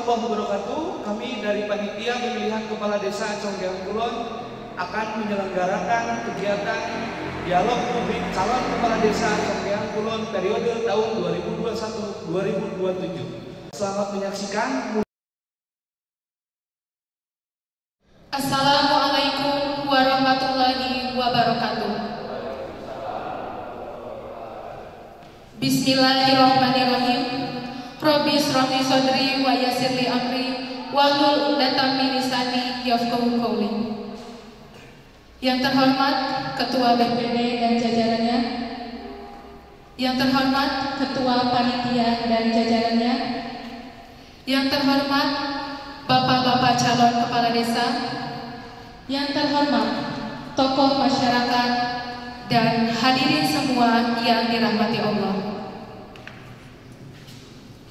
warahmatullahi wabarakatuh. Kami dari Panitia Pemilihan Kepala Desa Conggeang Kulon akan menyelenggarakan kegiatan dialog publik calon kepala desa Conggeang Kulon periode tahun 2021-2027. Selamat menyaksikan. Assalamualaikum warahmatullahi wabarakatuh. Bismillahirrahmanirrahim. Rabbi shrah li sadri wa yassir li amri wahlul 'uqdatam min lisani yafqahu qawli. Yang terhormat Ketua BPD dan jajarannya, yang terhormat Ketua Panitia dan jajarannya, yang terhormat Bapak-bapak calon kepala desa, yang terhormat tokoh masyarakat dan hadirin semua yang dirahmati Allah.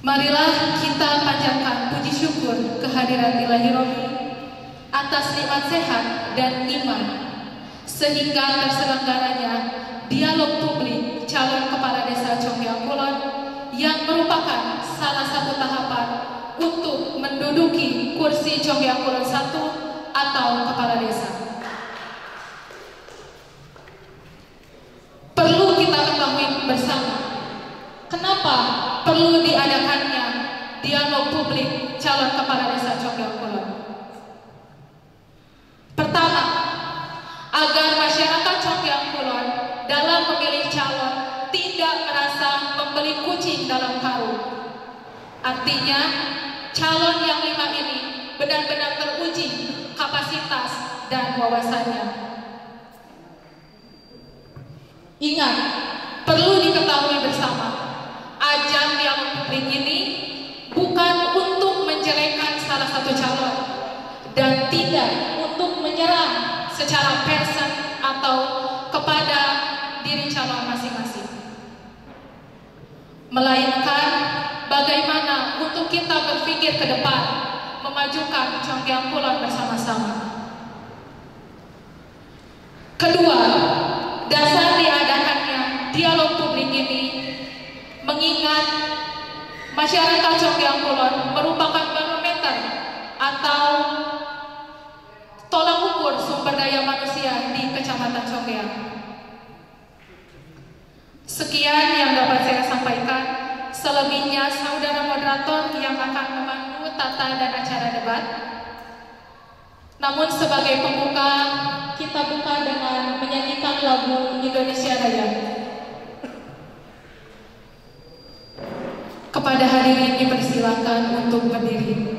Marilah kita panjatkan puji syukur kehadiran Ilahi Rabbi atas nikmat sehat dan iman, sehingga terselenggaranya dialog publik calon kepala desa Conggeang Kulon yang merupakan salah satu tahapan untuk menduduki kursi Conggeang Kulon 1 atau kepala desa. Perlu kita ketahui bersama, kenapa perlu diadakannya dialog publik calon kepala desa Conggeang Kulon. Pertama, agar masyarakat Conggeang Kulon dalam memilih calon tidak merasa membeli kucing dalam karung. Artinya, calon yang 5 ini benar-benar teruji kapasitas dan wawasannya. Ingat, perlu diketahui bersama, ajang dialog publik ini bukan untuk menjelekkan salah satu calon dan tidak untuk menyerang secara person atau kepada diri calon masing-masing, melainkan bagaimana untuk kita berpikir ke depan memajukan Conggeang Kulon bersama-sama. Kedua, dasar diadakannya dialog publik ini mengingat masyarakat Conggeang Kulon merupakan barometer atau tolak ukur sumber daya manusia di Kecamatan Conggeang. Sekian yang dapat saya sampaikan. Selebihnya saudara moderator yang akan memandu tata dan acara debat. Namun sebagai pembuka, kita buka dengan menyanyikan lagu Indonesia Raya. Kepada hadirin dipersilakan untuk berdiri.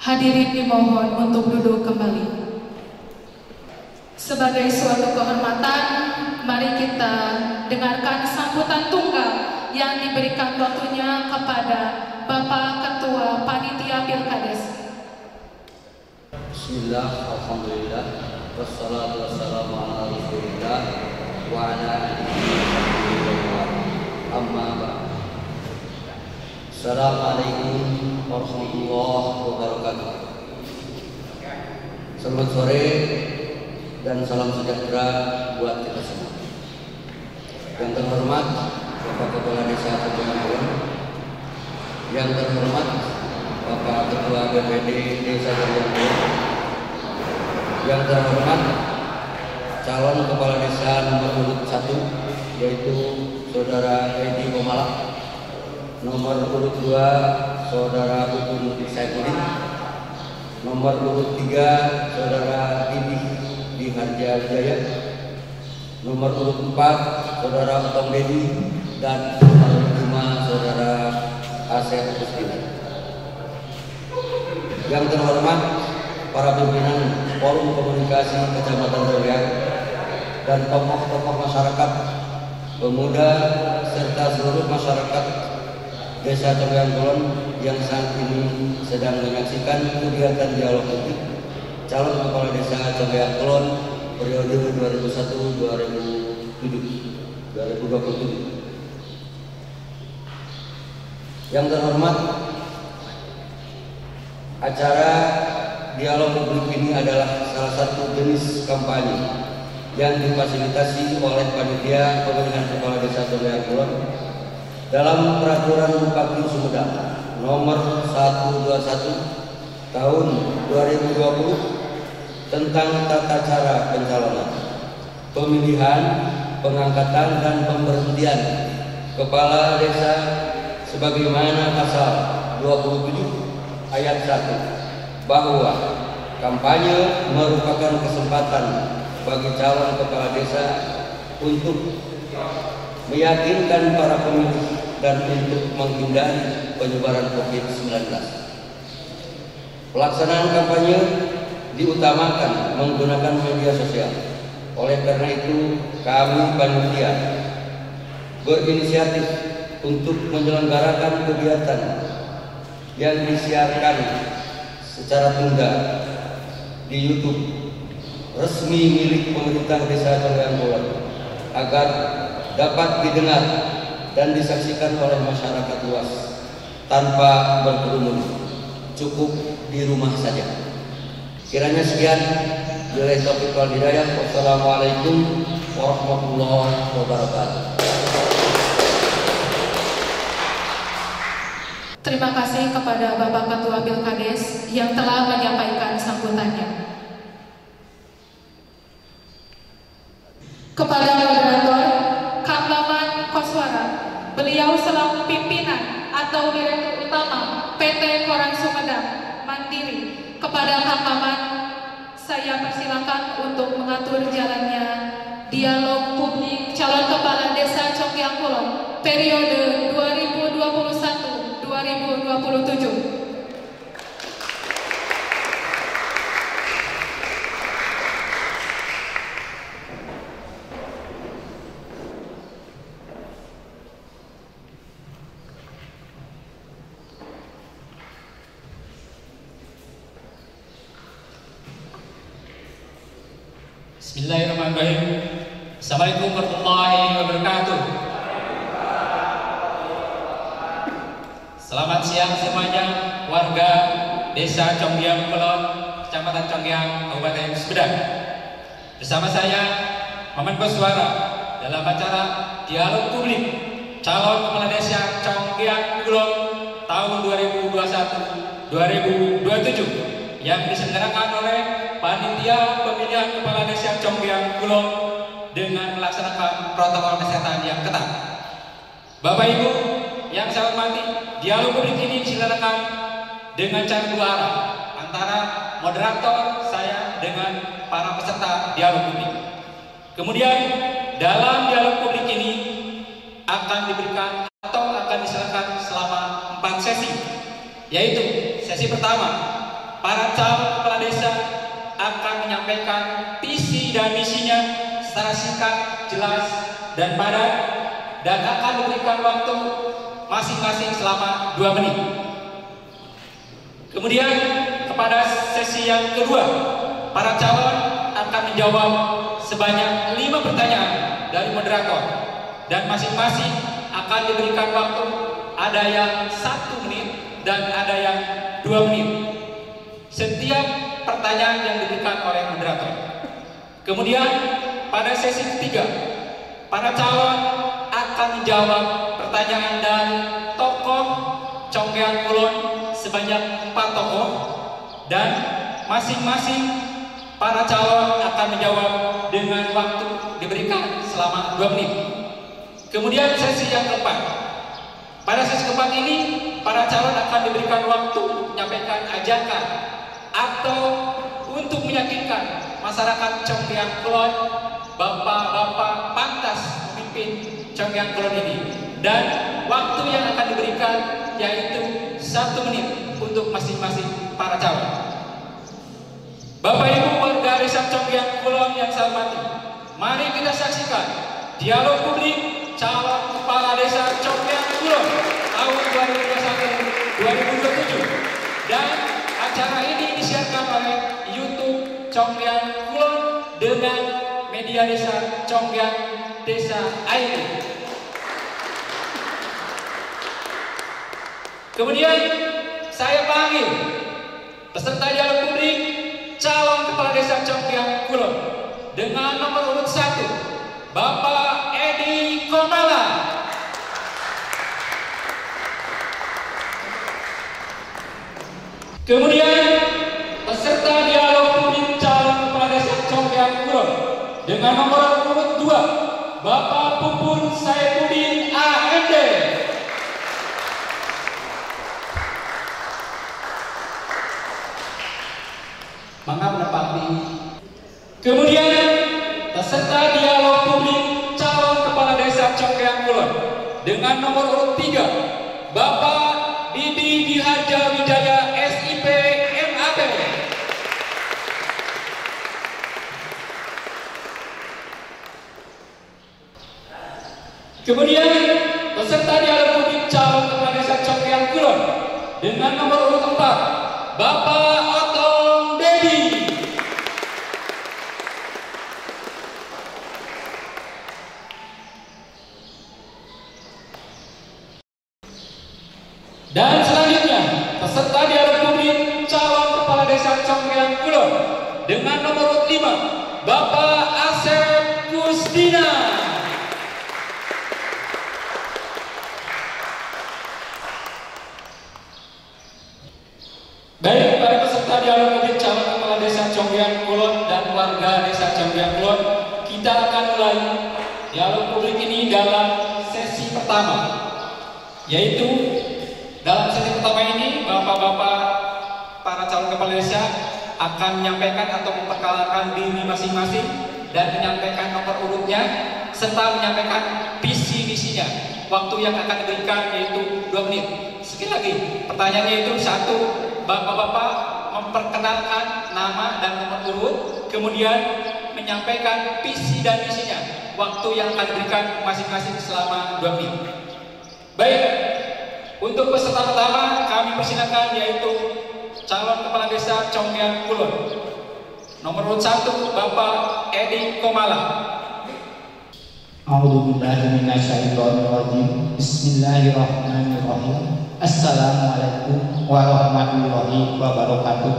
Hadirin dimohon untuk duduk kembali. Sebagai suatu kehormatan, mari kita dengarkan sambutan tunggal yang diberikan waktunya kepada Bapak Ketua Panitia Pilkades. Bismillah, alhamdulillah, wassalatu wassalamu ala rasulillah wa ala alihi wa amma ba'd. Assalamualaikum warahmatullahi wabarakatuh. Selamat sore dan salam sejahtera buat kita semua. Yang terhormat Bapak Kepala Desa Kecamatan, yang terhormat Bapak Ketua BPD Desa Kecamatan, yang terhormat calon Kepala Desa nomor urut 1 yaitu Saudara Edi Komala, nomor urut 2 Saudara Putun Saifudin, nomor urut 3 Saudara Didi Harjaya, nomor urut 4 Saudara Tom Dedi, dan nomor urut 5 Saudara Asep Ustina. Yang terhormat para pimpinan Forum Komunikasi Kecamatan Conggiang dan tokoh-tokoh masyarakat, pemuda serta seluruh masyarakat Desa Conggiang Kulon yang saat ini sedang menyaksikan kegiatan dialog publik calon kepala desa Conggiang Kulon periode 2021-2027. Yang terhormat, acara dialog publik ini adalah salah satu jenis kampanye yang difasilitasi oleh Panitia Pemilihan Kepala Desa Conggiang Kulon dalam Peraturan Bupati Sumedang nomor 121 tahun 2020 tentang tata cara pencalonan, pemilihan, pengangkatan dan pemberhentian kepala desa sebagaimana pasal 27 ayat 1 bahwa kampanye merupakan kesempatan bagi calon kepala desa untuk meyakinkan para pemilih dan untuk menghindari penyebaran COVID-19. Pelaksanaan kampanye diutamakan menggunakan media sosial. Oleh karena itu, kami panitia berinisiatif untuk menyelenggarakan kegiatan yang disiarkan secara tunda di YouTube resmi milik pemerintah Desa Conggiang Kulon agar dapat didengar dan disaksikan oleh masyarakat luas tanpa berkerumun, cukup di rumah saja. Kiranya sekian. Billahi taufiq wal hidayah. Wassalamualaikum warahmatullahi wabarakatuh. Terima kasih kepada Bapak Ketua Pilkades yang telah menyampaikan sambutannya. Kepada moderator Kamlaman Koswara, beliau selaku pimpinan atau Direktur Utama PT Koran Sumedang Mandiri. Kepada Kamlaman, saya persilakan untuk mengatur jalannya dialog publik calon kepala desa Conggiang Kulon periode 2021-2027. Bismillahirrahmanirrahim. Assalamualaikum warahmatullahi wabarakatuh. Selamat siang semuanya, warga Desa Conggiang Kulon, Kecamatan Conggiang, Kabupaten Sumedang. Bersama saya, Maman Koswara, dalam acara dialog publik calon kepala desa Conggiang Kulon tahun 2021-2027 yang diselenggarakan oleh Panitia Pemilihan Kepala Desa Conggiang Kulon dengan melaksanakan protokol kesehatan yang ketat. Bapak Ibu yang saya hormati, dialog publik ini diselenggarakan dengan cara dua arah, antara moderator saya dengan para peserta dialog publik. Kemudian dalam dialog publik ini akan diberikan atau akan diselenggarakan selama 4 sesi, yaitu sesi pertama, para calon kepala desa akan menyampaikan visi visi dan misinya secara singkat, jelas, dan padat, dan akan diberikan waktu masing-masing selama 2 menit. Kemudian kepada sesi yang kedua, para calon akan menjawab sebanyak 5 pertanyaan dari moderator, dan masing-masing akan diberikan waktu, ada yang 1 menit dan ada yang 2 menit setiap pertanyaan yang diberikan oleh moderator. Kemudian pada sesi ketiga, para calon akan menjawab pertanyaan dari tokoh Conggeang Kulon sebanyak 4 tokoh, dan masing-masing para calon akan menjawab dengan waktu diberikan selama 2 menit. Kemudian sesi yang keempat, pada sesi keempat ini para calon akan diberikan waktu menyampaikan ajakan atau untuk meyakinkan masyarakat Conggeang Kulon, bapak-bapak pantas memimpin Conggeang Kulon ini, dan waktu yang akan diberikan yaitu 1 menit untuk masing-masing para calon. Bapak Ibu warga desa Conggeang Kulon yang saya hormati, mari kita saksikan dialog publik calon kepala desa Conggeang Kulon tahun 2021-2027, dan acara ini disiarkan oleh YouTube Conggeang Kulon dengan media desa Conggeang Desa Airi. Kemudian saya panggil peserta dialog publik calon kepala desa Conggeang Kulon dengan nomor urut 1, Bapak Edi Komala. Kemudian peserta dialog publik calon kepala desa Conggeang Kulon dengan nomor urut 2, Bapak Pupun Saifuddin AMD. Mangga menepati. Kemudian peserta dialog publik calon kepala desa Conggeang Kulon dengan nomor urut 3, Bapak Didi Diharja Wijaya SIP MAP. Kemudian peserta dialog publik calon kepala desa Conggeang Kulon dengan nomor urut 4, Bapak Otong Dedi. Dan selanjutnya peserta dialog publik calon kepala desa Conggeang Kulon dengan nomor urut 5, Bapak Asep Kusdina. Baik, para peserta dialog publik calon kepala desa Conggeang Kulon dan warga desa Conggeang Kulon, kita akan mulai dialog publik ini dalam sesi pertama, yaitu dalam sesi pertama ini bapak-bapak para calon kepala desa akan menyampaikan atau memperkenalkan diri masing-masing dan menyampaikan nomor urutnya serta menyampaikan visi misinya. Waktu yang akan diberikan yaitu 2 menit. Sekali lagi, pertanyaannya itu 1, bapak-bapak memperkenalkan nama dan nomor urut, kemudian menyampaikan visi dan misinya. Waktu yang akan diberikan masing-masing selama 2 menit. Baik, untuk peserta pertama kami persilakan yaitu calon kepala desa Conggeang Kulon. Nomor urut 1, Bapak Edi Komala. A'udzubillahi minasyaitonirrajim. Bismillahirrahmanirrahim. Assalamualaikum warahmatullahi wabarakatuh.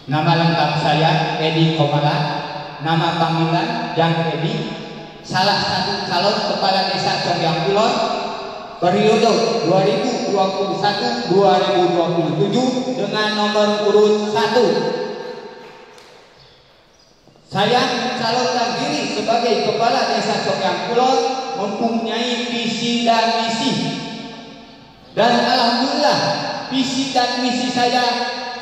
Nama lengkap saya Edi Komala. Nama panggilan Jang Edi. Salah satu calon kepala desa Conggeang Kulon periode 2021-2027 dengan nomor urut 1. Saya mencalonkan diri sebagai kepala desa Conggeang Kulon, mempunyai visi dan misi. Dan alhamdulillah visi dan misi saya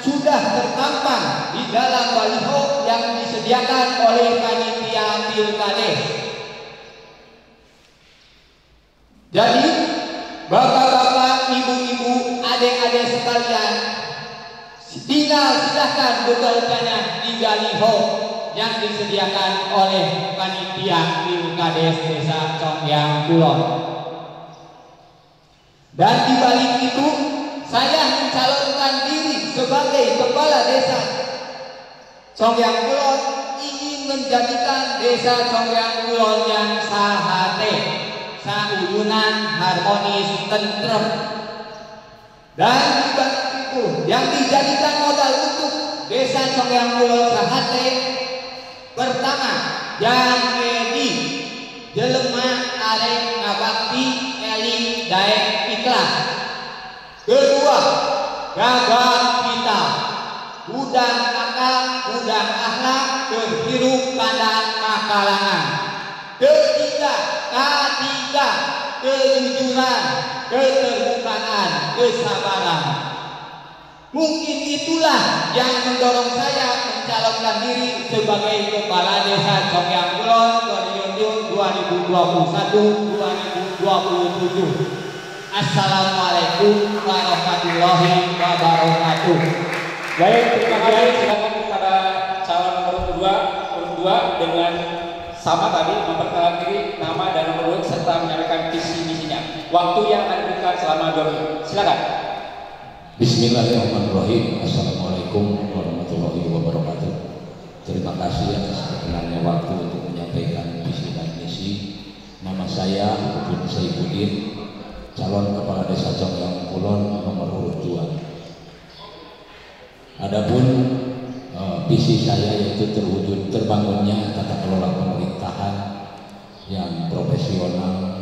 sudah terpampang di dalam baliho yang disediakan oleh panitia Pilkades. Jadi bapak-bapak, ibu-ibu, adik-adik sekalian, Tinggal silahkan bekerjanya di Galiho yang disediakan oleh panitia Pilkades Desa Conggyang Kulon. Dan di balik itu, saya mencalonkan diri sebagai kepala desa Conggyang Kulon, ingin menjadikan desa Conggyang Kulon yang sahate, sauyunan, harmonis, tentrem. Dan di balik itu, yang dijadikan modal untuk desa Conggyang Kulon sahate, pertama, yang edi jelema arek ngabakti eling daek ikhlas. Kedua, gagah kita budak akal, budak akhlak, terhirup pada kakalangan. Ketiga, kejujuran, keterbukaan, kesabaran. Mungkin itulah yang mendorong saya mencalonkan diri sebagai kepala desa Conggyang Kulon periode 2021-2027. Assalamualaikum warahmatullahi wabarakatuh. Baik, terima kasih. Silakan kepada calon nomor 2 dengan sama tadi memperkenalkan diri, nama dan nomor urut serta menyampaikan visi misinya. Waktu yang akan diberikan selama 2 menit. Silakan. Bismillahirrahmanirrahim. Assalamualaikum warahmatullahi wabarakatuh. Terima kasih atas berkenannya waktu untuk menyampaikan visi dan misi. Nama saya Upin Saifuddin, calon kepala desa Conggyang Kulon nomor urut 2. Adapun visi saya yaitu terwujud terbangunnya tata kelola pemerintahan yang profesional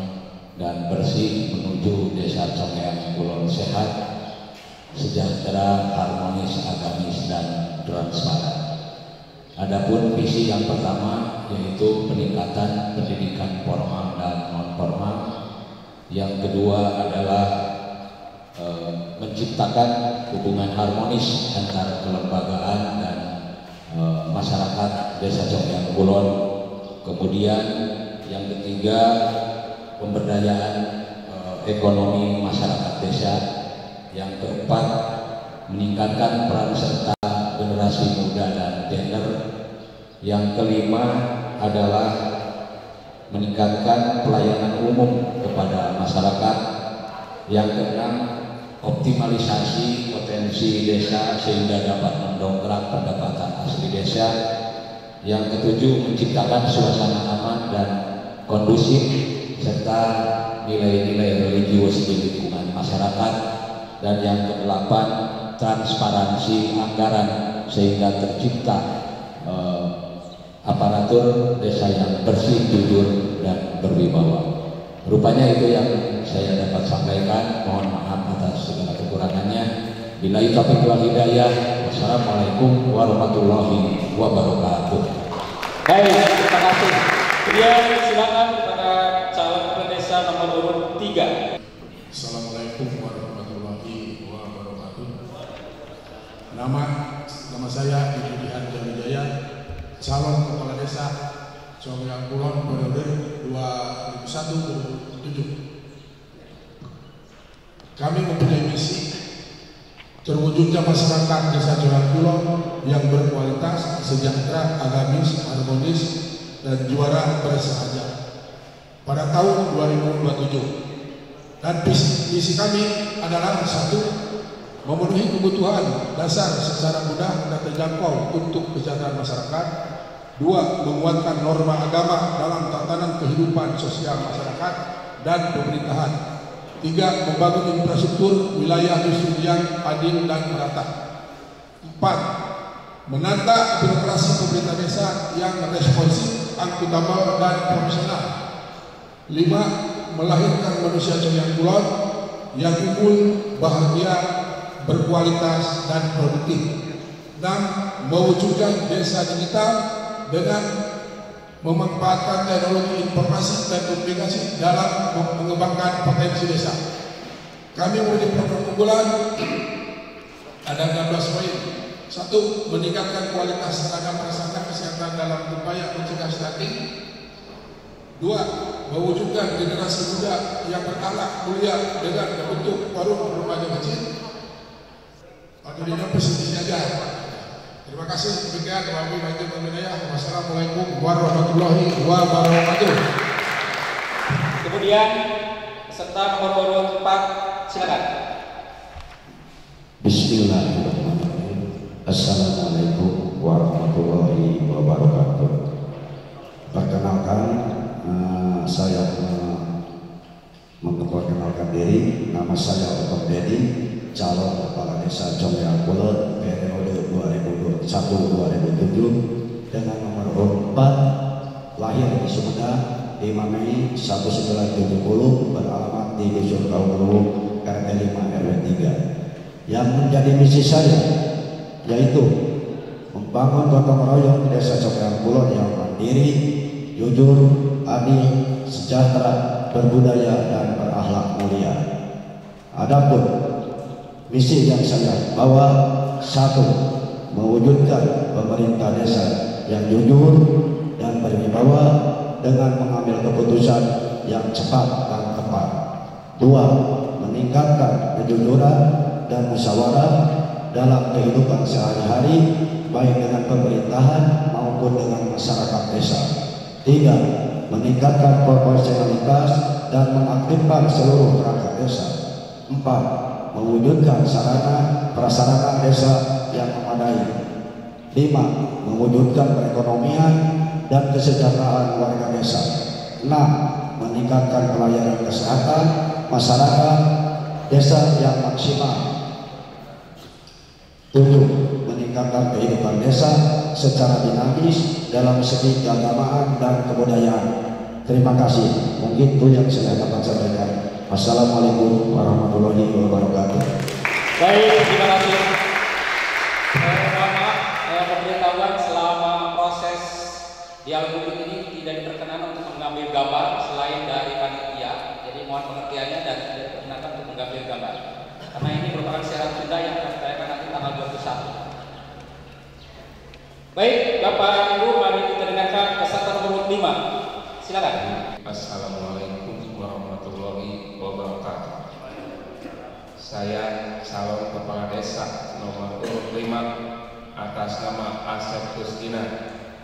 dan bersih menuju desa Conggyang Kulon sehat, sejahtera, harmonis, agamis, dan transparan. Adapun visi yang pertama yaitu peningkatan pendidikan formal dan non formal. Yang kedua adalah menciptakan hubungan harmonis antara kelembagaan dan masyarakat desa Conggyang Kulon. Kemudian yang ketiga, pemberdayaan ekonomi masyarakat desa. Yang keempat, meningkatkan peran serta generasi muda dan gender. Yang kelima adalah meningkatkan pelayanan umum kepada masyarakat. Yang keenam, optimalisasi potensi desa sehingga dapat mendongkrak pendapatan asli desa. Yang ketujuh, menciptakan suasana aman dan kondusif serta nilai-nilai religius di lingkungan masyarakat. Dan yang kedelapan, transparansi anggaran sehingga tercipta aparatur desa yang bersih, jujur, dan berwibawa. Rupanya itu yang saya dapat sampaikan. Mohon maaf atas segala kekurangannya. Billahi taufiq wal hidayah. Wassalamualaikum warahmatullahi wabarakatuh. Baik, terima kasih. Kemudian silakan kepada calon kepala desa nomor urut 3. Assalamualaikum warahmatullahi wabarakatuh. Nama saya Budi Arja Wijaya, calon kepala desa Conggyang Kulon periode 2001-2007. Kami mempunyai misi terwujudnya masyarakat desa Conggyang Kulon yang berkualitas, sejahtera, agamis, harmonis, dan juara bersahaja pada tahun 2027. Dan visi kami adalah satu, memenuhi kebutuhan dasar secara mudah dan terjangkau untuk kesejahteraan masyarakat. Dua, menguatkan norma agama dalam tatanan kehidupan sosial masyarakat dan pemerintahan. Tiga, membangun infrastruktur wilayah dusun yang adil dan merata. Empat, menata birokrasi pemerintah desa yang responsif, akuntabel, dan profesional. Lima, melahirkan manusia Conggyang Kulon yang unggul, bahagia, berkualitas, dan produktif. 6. Mewujudkan desa digital dengan memanfaatkan teknologi informasi dan komunikasi dalam mengembangkan potensi desa. Kami memiliki program unggulan ada 16 poin. 1. Meningkatkan kualitas tenaga prasarana kesehatan dalam upaya mencegah stunting. 2. Mewujudkan generasi muda yang berakhlak mulia dengan membentuk forum remaja kecil. 5. jadinya pesisirnya aja. Terima kasih. Demikian wabillahi taufiq wal hidayah. Wassalamualaikum warahmatullahi wabarakatuh. Kemudian peserta nomor urut 4, silakan. Bismillahirrahmanirrahim. Assalamualaikum warahmatullahi wabarakatuh. Perkenalkan, saya memperkenalkan diri. Nama saya Otom Dedi, calon kepala desa Conggeang Kulon periode 2001-2007 dengan nomor urut 4, lahir di Sumedang 5 Mei 1970, beralamat di Dusun Kaumulu RT 5 RW 3. Yang menjadi misi saya yaitu membangun gotong royong desa Conggeang Kulon yang mandiri, jujur, adil, sejahtera, berbudaya dan berakhlak mulia. Adapun misi yang saya bawa, 1. Mewujudkan pemerintah desa yang jujur dan berwibawa dengan mengambil keputusan yang cepat dan tepat. 2. Meningkatkan kejujuran dan musyawarah dalam kehidupan sehari-hari, baik dengan pemerintahan maupun dengan masyarakat desa. 3. Meningkatkan proporsionalitas dan mengaktifkan seluruh perangkat desa. 4. Mewujudkan sarana prasarana desa yang memadai. 5. Mewujudkan perekonomian dan kesejahteraan warga desa. 6. Meningkatkan pelayanan kesehatan masyarakat desa yang maksimal. 7. Meningkatkan kehidupan desa secara dinamis dalam segi keagamaan dan kebudayaan. Terima kasih. Mungkin itu yang saya dapat sampaikan. Assalamualaikum warahmatullahi wabarakatuh. Baik, terima kasih. Mohon maaf, pemberitahuan selama proses dialog publik ini tidak diperkenankan untuk mengambil gambar selain dari panitia. Jadi mohon pengertiannya dan tidak diperkenankan untuk mengambil gambar. Karena ini merupakan siaran tunda yang akan ditayangkan nanti tanggal 21. Baik, Bapak Ibu, mari kita dengarkan peserta nomor 5. Silakan. Assalamualaikum warahmatullahi wabarakatuh. Saya calon kepala desa nomor 5 atas nama Asep Kustina,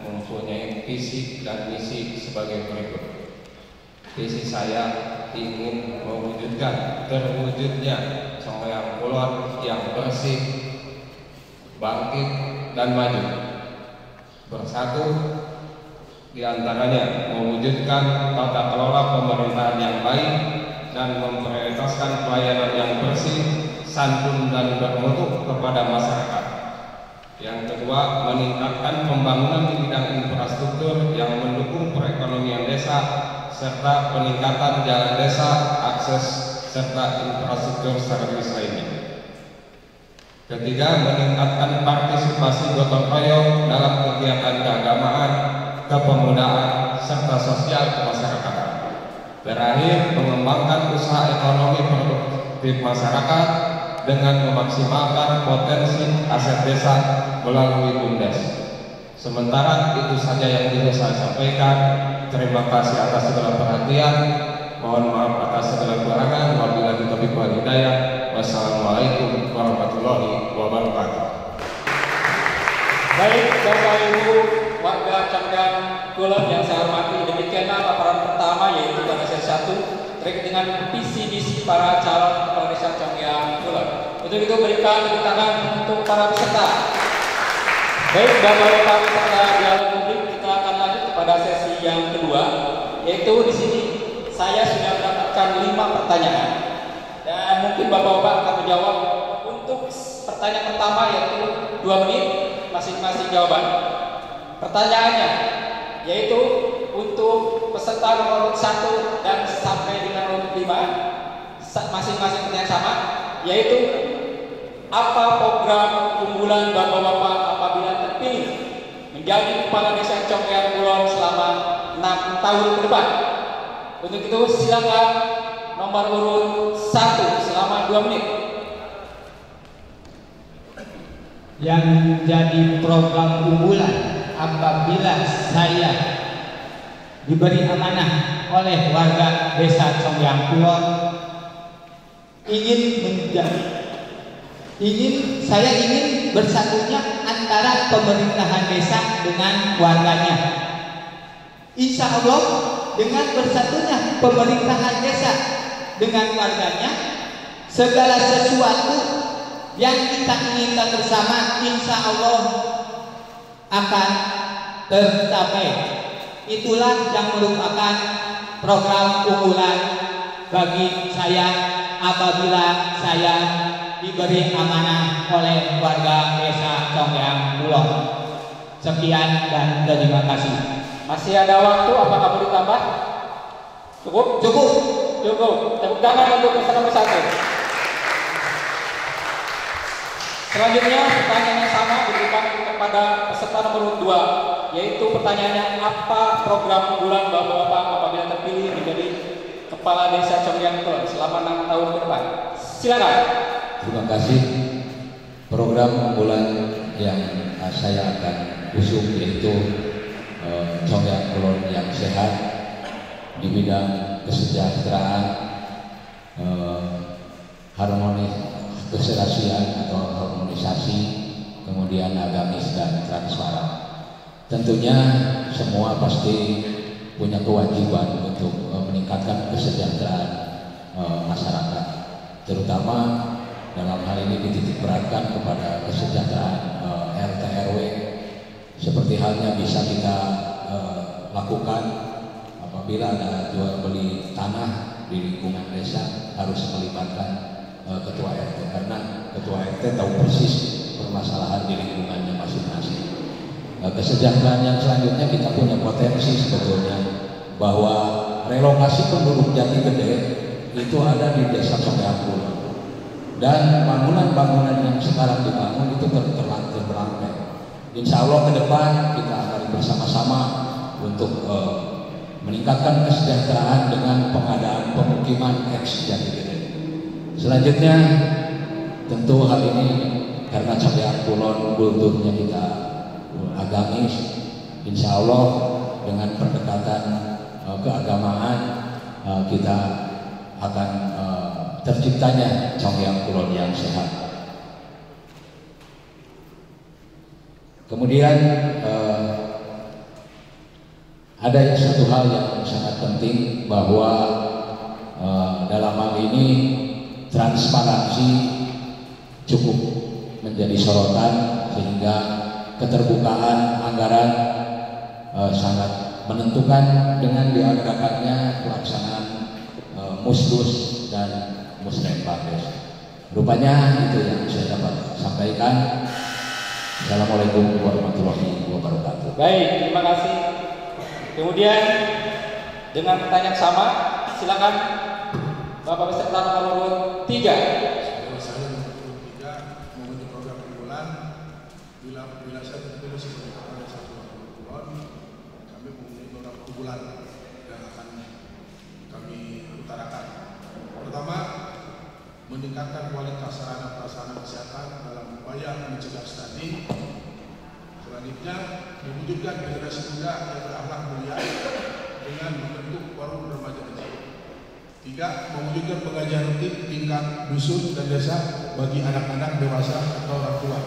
mempunyai visi dan misi sebagai berikut. Visi saya ingin mewujudkan terwujudnya Conggeang Kulon yang bersih, bangkit dan maju. Bersatu diantaranya mewujudkan tata kelola pemerintahan yang baik dan memprioritaskan pelayanan yang bersih, santun dan bermutu kepada masyarakat. Yang kedua, meningkatkan pembangunan di bidang infrastruktur yang mendukung perekonomian desa serta peningkatan jalan desa, akses serta infrastruktur strategis lainnya. Ketiga, meningkatkan partisipasi gotong royong dalam kegiatan keagamaan, kepemudaan, serta sosial kemasyarakatan. Terakhir, mengembangkan usaha ekonomi produktif masyarakat dengan memaksimalkan potensi aset desa melalui BUMDes. Sementara itu saja yang bisa saya sampaikan. Terima kasih atas segala perhatian. Mohon maaf atas segala kekurangan. Wabillahi taufiq wal hidayah. Wassalamualaikum warahmatullahi wabarakatuh. Baik, Bapak Ibu warga Conggeang Kulon yang saya hormati, demikianlah paparan pertama yaitu pada sesi 1 terkait dengan visi misi para calon kepala desa Conggeang Kulon. Untuk itu berikan tepuk tangan untuk para peserta. Baik, Bapak-bapak peserta dialog publik, kita akan lanjut kepada sesi yang kedua, yaitu di sini saya sudah mendapatkan 5 pertanyaan dan mungkin Bapak-bapak akan menjawab. Untuk pertanyaan pertama yaitu 2 menit masing-masing jawaban. Pertanyaannya yaitu untuk peserta nomor 1 dan sampai dengan nomor 5 masing-masing pertanyaan sama, yaitu apa program unggulan Bapak-bapak apabila terpilih menjadi kepala desa Conggeang Kulon selama 6 tahun ke depan. Untuk itu silakan nomor urut 1 selama 2 menit. Yang menjadi program unggulan apabila saya diberi amanah oleh warga desa Conggeang Kulon ingin menjadi Saya ingin bersatunya antara pemerintahan desa dengan warganya. Insya Allah dengan bersatunya pemerintahan desa dengan warganya, segala sesuatu yang kita inginkan bersama insya Allah akan tercapai. Itulah yang merupakan program unggulan bagi saya apabila saya diberi amanah oleh warga desa Conggeang Kulon. Sekian dan terima kasih. Masih ada waktu, apakah boleh ditambah? Cukup? Cukup. Tepuk tangan untuk peserta nomor 1. Selanjutnya pertanyaan yang sama diberikan kepada peserta nomor 2, yaitu pertanyaannya, apa program unggulan Bapak-bapak apabila terpilih menjadi Kepala Desa Conggeang Kulon selama 6 tahun ke depan? Silakan. Terima kasih. Program unggulan yang saya akan usung yaitu Conggeang Kulon yang sehat di bidang kesejahteraan, harmonis, keserasian atau harmonisasi, kemudian agamis dan transparan. Tentunya semua pasti punya kewajiban untuk meningkatkan kesejahteraan masyarakat, terutama dalam hal ini dititik beratkan kepada kesejahteraan RT RW, seperti halnya bisa kita lakukan apabila ada jual beli tanah di lingkungan desa, harus melibatkan ketua RT, karena ketua RT tahu persis permasalahan di lingkungannya masing-masing. Kesejahteraan yang selanjutnya, kita punya potensi sebetulnya bahwa relokasi penduduk Jati Gede itu ada di desa Conggeang Kulon. Dan bangunan-bangunan yang sekarang dibangun itu terberangkai. Insya Allah ke depan kita akan bersama-sama untuk meningkatkan kesejahteraan dengan pengadaan pemukiman eks Jati Gede. Selanjutnya tentu hal ini karena Conggeang Kulon kulturnya kita agamis, insya Allah dengan pendekatan keagamaan kita akan terciptanya Conggeang Kulon yang sehat. Kemudian ada satu hal yang sangat penting, bahwa dalam hal ini transparansi cukup menjadi sorotan, sehingga keterbukaan anggaran sangat menentukan dengan diadakannya pelaksanaan musdus dan musrembades. Rupanya itu yang saya dapat sampaikan. Assalamualaikum warahmatullahi wabarakatuh. Baik, terima kasih. Kemudian dengan pertanyaan sama, silakan Bapak peserta nomor 3. Saya nomor 3 mengikuti program unggulan. Bila saya terpilih sebagai Kepala Desa Conggeang Kulon, kami mempunyai program unggulan yang akan kami utarakan. Pertama, meningkatkan kualitas sarana prasarana kesehatan dalam upaya mencegah stunting. Selanjutnya, mewujudkan generasi muda yang berakhlak mulia dengan membentuk forum remaja kecil. 3, mewujudkan pengajian rutin tingkat dusun dan desa bagi anak-anak dewasa atau orang tua.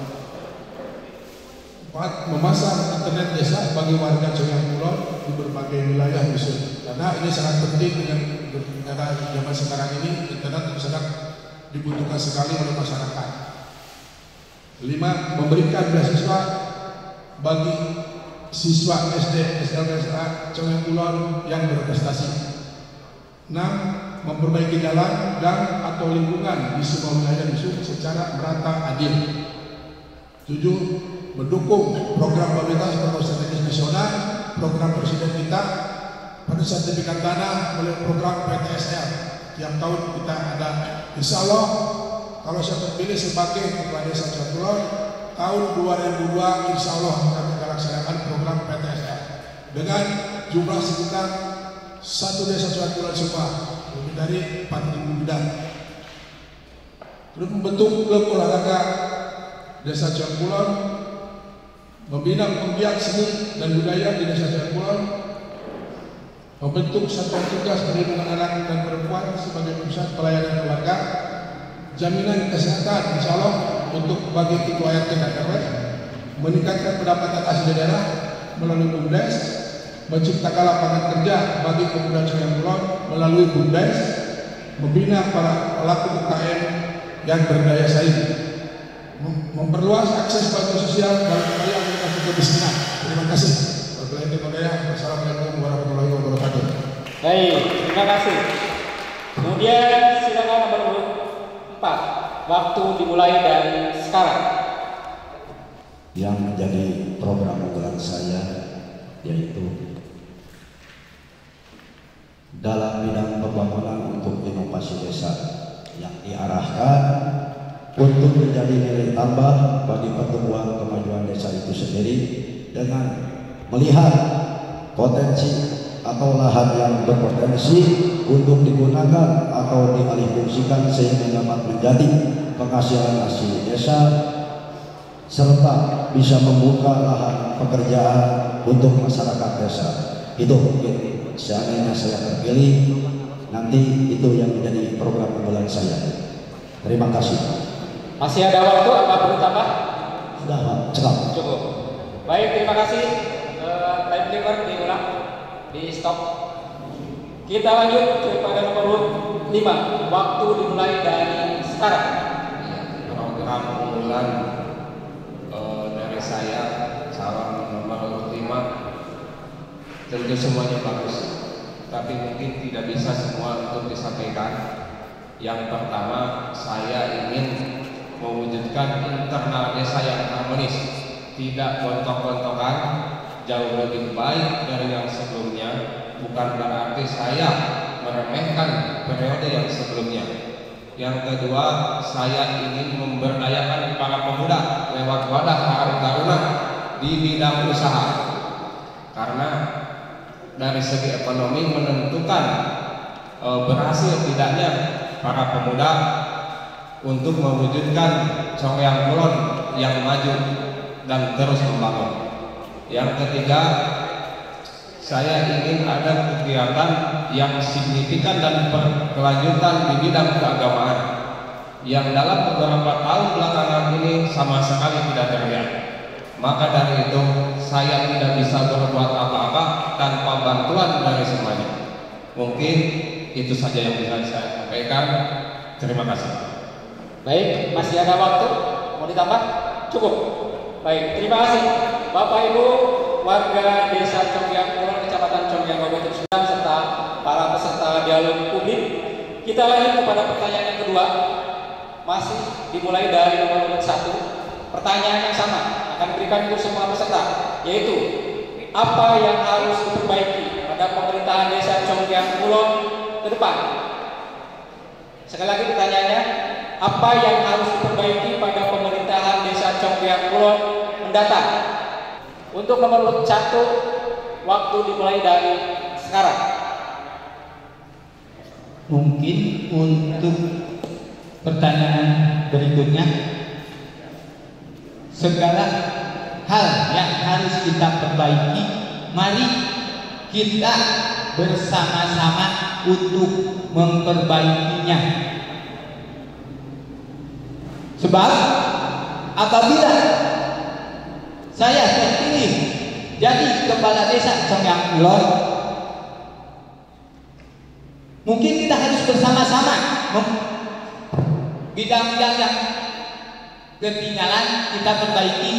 4, memasang internet desa bagi warga Conggeang Kulon di berbagai wilayah dusun. Karena ini sangat penting dengan zaman sekarang ini, internet sangat dibutuhkan sekali oleh masyarakat. 5, memberikan beasiswa bagi siswa SD, SLSA Conggeang Kulon yang berprestasi. 6, memperbaiki jalan dan atau lingkungan di semua wilayah dusun secara merata adil. 7, mendukung program prioritas atau strategis nasional, program presiden kita pada sertifikat tanah oleh program PTSL. Tiap tahun kita ada. Insya Allah kalau saya terpilih sebagai Kepala Desa Conggeang Kulon tahun 2002, insya Allah kami akan laksanakan program PTSL dengan jumlah sekitar 1 desa Conggeang Kulon semua, lebih dari 4.000 bidang. Terus membentuk klub olahraga Desa Conggeang Kulon, membina penggiat seni dan budaya di Desa Conggeang Kulon, membentuk satuan tugas perlindungan anak dan perempuan sebagai pusat pelayanan keluarga, jaminan kesehatan insya Allah untuk bagi ketua RT dan RW meningkatkan pendapatan asli daerah melalui BUMDes, menciptakan lapangan kerja bagi pemuda Conggang Kulon melalui BUMDes, membina para pelaku UKM yang berdaya saing, memperluas akses bantuan sosial dalam upaya mengatasi kemiskinan. Terima kasih. Wassalamualaikum warahmatullahi wabarakatuh. Baik, terima kasih. Kemudian silakan nomor 4. Waktu dimulai dari sekarang. Yang menjadi program unggulan saya yaitu dalam bidang pembangunan untuk inovasi desa yang diarahkan untuk menjadi nilai tambah bagi pertumbuhan kemajuan desa itu sendiri dengan melihat potensi atau lahan yang berpotensi untuk digunakan atau dialihfungsikan sehingga dapat menjadi penghasilan asli desa serta bisa membuka lahan pekerjaan untuk masyarakat desa. Itu mungkin seandainya saya terpilih nanti itu yang menjadi program unggulan saya. Terima kasih. Masih ada waktu apa perlu tambah? Sudah Pak, cukup. Baik, terima kasih. Time limit diulang, di stop. Kita lanjut kepada nomor 5. Waktu dimulai dari sekarang. Program unggulan dari saya calon nomor 5 tentu semuanya bagus, tapi mungkin tidak bisa semua untuk disampaikan. Yang pertama, saya ingin mewujudkan internal desa yang harmonis, tidak gontok-gontokan, jauh lebih baik dari yang sebelumnya. Bukan berarti saya meremehkan periode yang sebelumnya. Yang kedua, saya ingin memberdayakan para pemuda lewat wadah Karang Taruna di bidang usaha, karena dari segi ekonomi menentukan berhasil tidaknya para pemuda untuk mewujudkan Conggang Kulon yang maju dan terus membangun. Yang ketiga, saya ingin ada kegiatan yang signifikan dan berkelanjutan di bidang keagamaan yang dalam beberapa tahun belakangan ini sama sekali tidak terlihat. Maka dari itu saya tidak bisa berbuat apa-apa tanpa bantuan dari semuanya. Mungkin itu saja yang bisa saya sampaikan. Terima kasih. Baik, masih ada waktu? Mau ditambah? Cukup. Baik, terima kasih Bapak Ibu warga Desa Conggang Kulon, Kecamatan Conggang, Kabupaten Sumedang, serta para peserta dialog publik. Kita lanjut kepada pertanyaan yang kedua, masih dimulai dari nomor 1. Pertanyaan yang sama akan diberikan untuk semua peserta, yaitu apa yang harus diperbaiki pada pemerintahan Desa Conggang Kulon ke depan? Sekali lagi pertanyaannya, apa yang harus diperbaiki pada pemerintahan Desa Conggang Kulon mendatang? Untuk nomor 1, waktu dimulai dari sekarang. Mungkin untuk pertanyaan berikutnya, segala hal yang harus kita perbaiki, mari kita bersama-sama untuk memperbaikinya. Sebab apabila saya terpilih jadi kepala desa Conggang Kulon, mungkin kita harus bersama-sama bidang-bidang yang ketinggalan kita perbaiki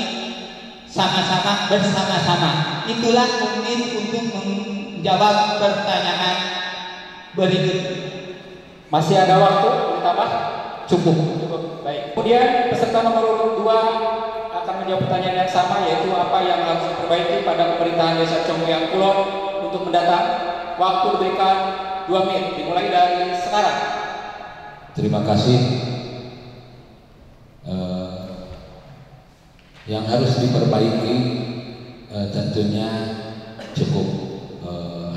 sama-sama, bersama-sama. Itulah mungkin untuk menjawab pertanyaan berikut. Masih ada waktu ditambah? Cukup. Baik. Kemudian peserta nomor 2 akan menjawab pertanyaan yang sama, yaitu apa yang harus diperbaiki pada pemerintahan Desa Conggang Kulon untuk mendatang. Waktu diberikan 2 menit dimulai dari sekarang. Terima kasih. Yang harus diperbaiki tentunya cukup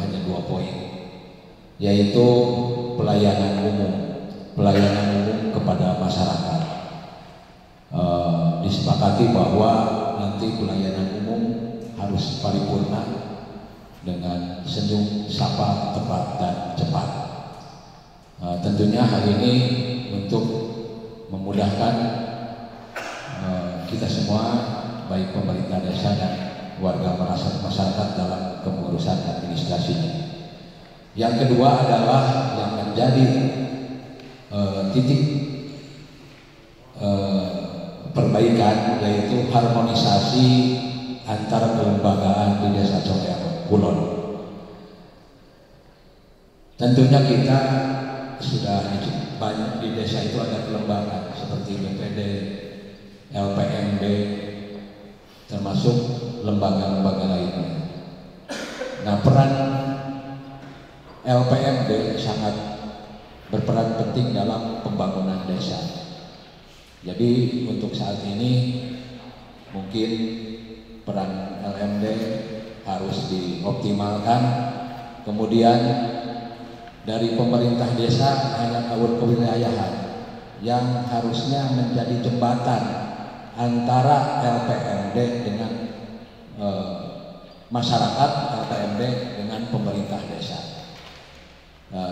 hanya 2 poin, yaitu pelayanan umum kepada masyarakat. Disepakati bahwa nanti pelayanan umum harus paripurna dengan senyum, sapa, tepat dan cepat. Tentunya hal ini untuk memudahkan kita semua, baik pemerintah desa dan warga masyarakat dalam kepengurusan administrasinya. Yang kedua adalah yang menjadi titik perbaikan, yaitu harmonisasi antara kelembagaan di Desa Conggeang Kulon. Tentunya kita sudah banyak di desa itu ada kelembagaan seperti BPD, LPMD, termasuk lembaga-lembaga lainnya. Nah, peran LPMD sangat berperan penting dalam pembangunan desa. Jadi untuk saat ini mungkin peran LMD harus dioptimalkan. Kemudian dari pemerintah desa hanya kewilayahan yang harusnya menjadi jembatan antara LPMD dengan masyarakat, LPMD dengan pemerintah desa.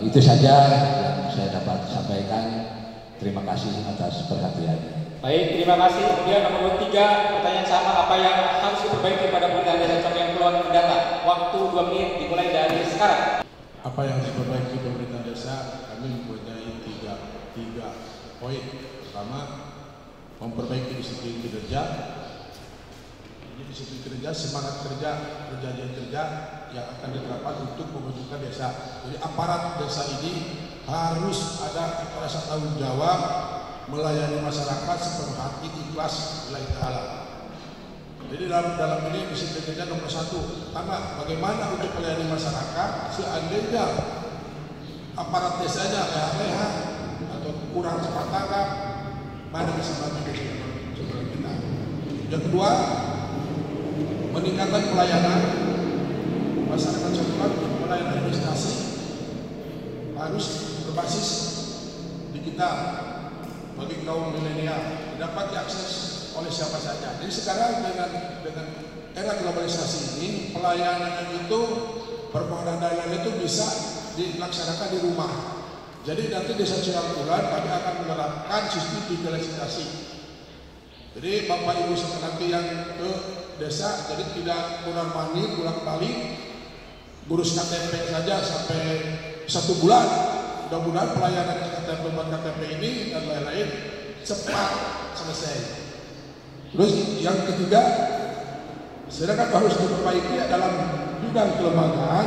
Itu saja yang saya dapat sampaikan. Terima kasih atas perhatiannya. Baik, terima kasih. Kemudian nomor 3, pertanyaan sama, apa yang harus diperbaiki pada pemerintahan Desa Conggeang Kulon mendatang? Waktu 2 menit dimulai dari sekarang. Apa yang diperbaiki pemerintah desa? Kami mempunyai tiga poin. Pertama, memperbaiki disiplin kinerja. Jadi disiplin kerja, semangat kerja, perjanjian kerja yang akan diterapkan untuk memajukan desa. Jadi aparat desa ini harus ada rasa tanggung jawab melayani masyarakat sepenuh hati, ikhlas lillahi ta'ala. Jadi dalam ini disiplin kerja nomor 1. Pertama, bagaimana untuk melayani masyarakat seandainya aparat desanya leha-leha atau kurang cepat tanggap, mana bisa bantu sebelum kita. Yang kedua, meningkatkan pelayanan masyarakat setempat, pelayanan administrasi harus berbasis digital bagi kaum milenial, dapat diakses oleh siapa saja. Jadi sekarang dengan era globalisasi ini, pelayanan itu, permohonan dana itu bisa dilaksanakan di rumah. Jadi nanti Desa Conggeang Kulon kami akan menerapkan sistem digitalisasi. Jadi Bapak Ibu nanti yang ke desa, jadi tidak pulang-balik, ngurus KTP saja sampai 1 bulan. Mudah-mudahan pelayanan KTP ini dan lain-lain cepat selesai. Terus yang ketiga, sedangkan harus diperbaiki dalam bidang kelembagaan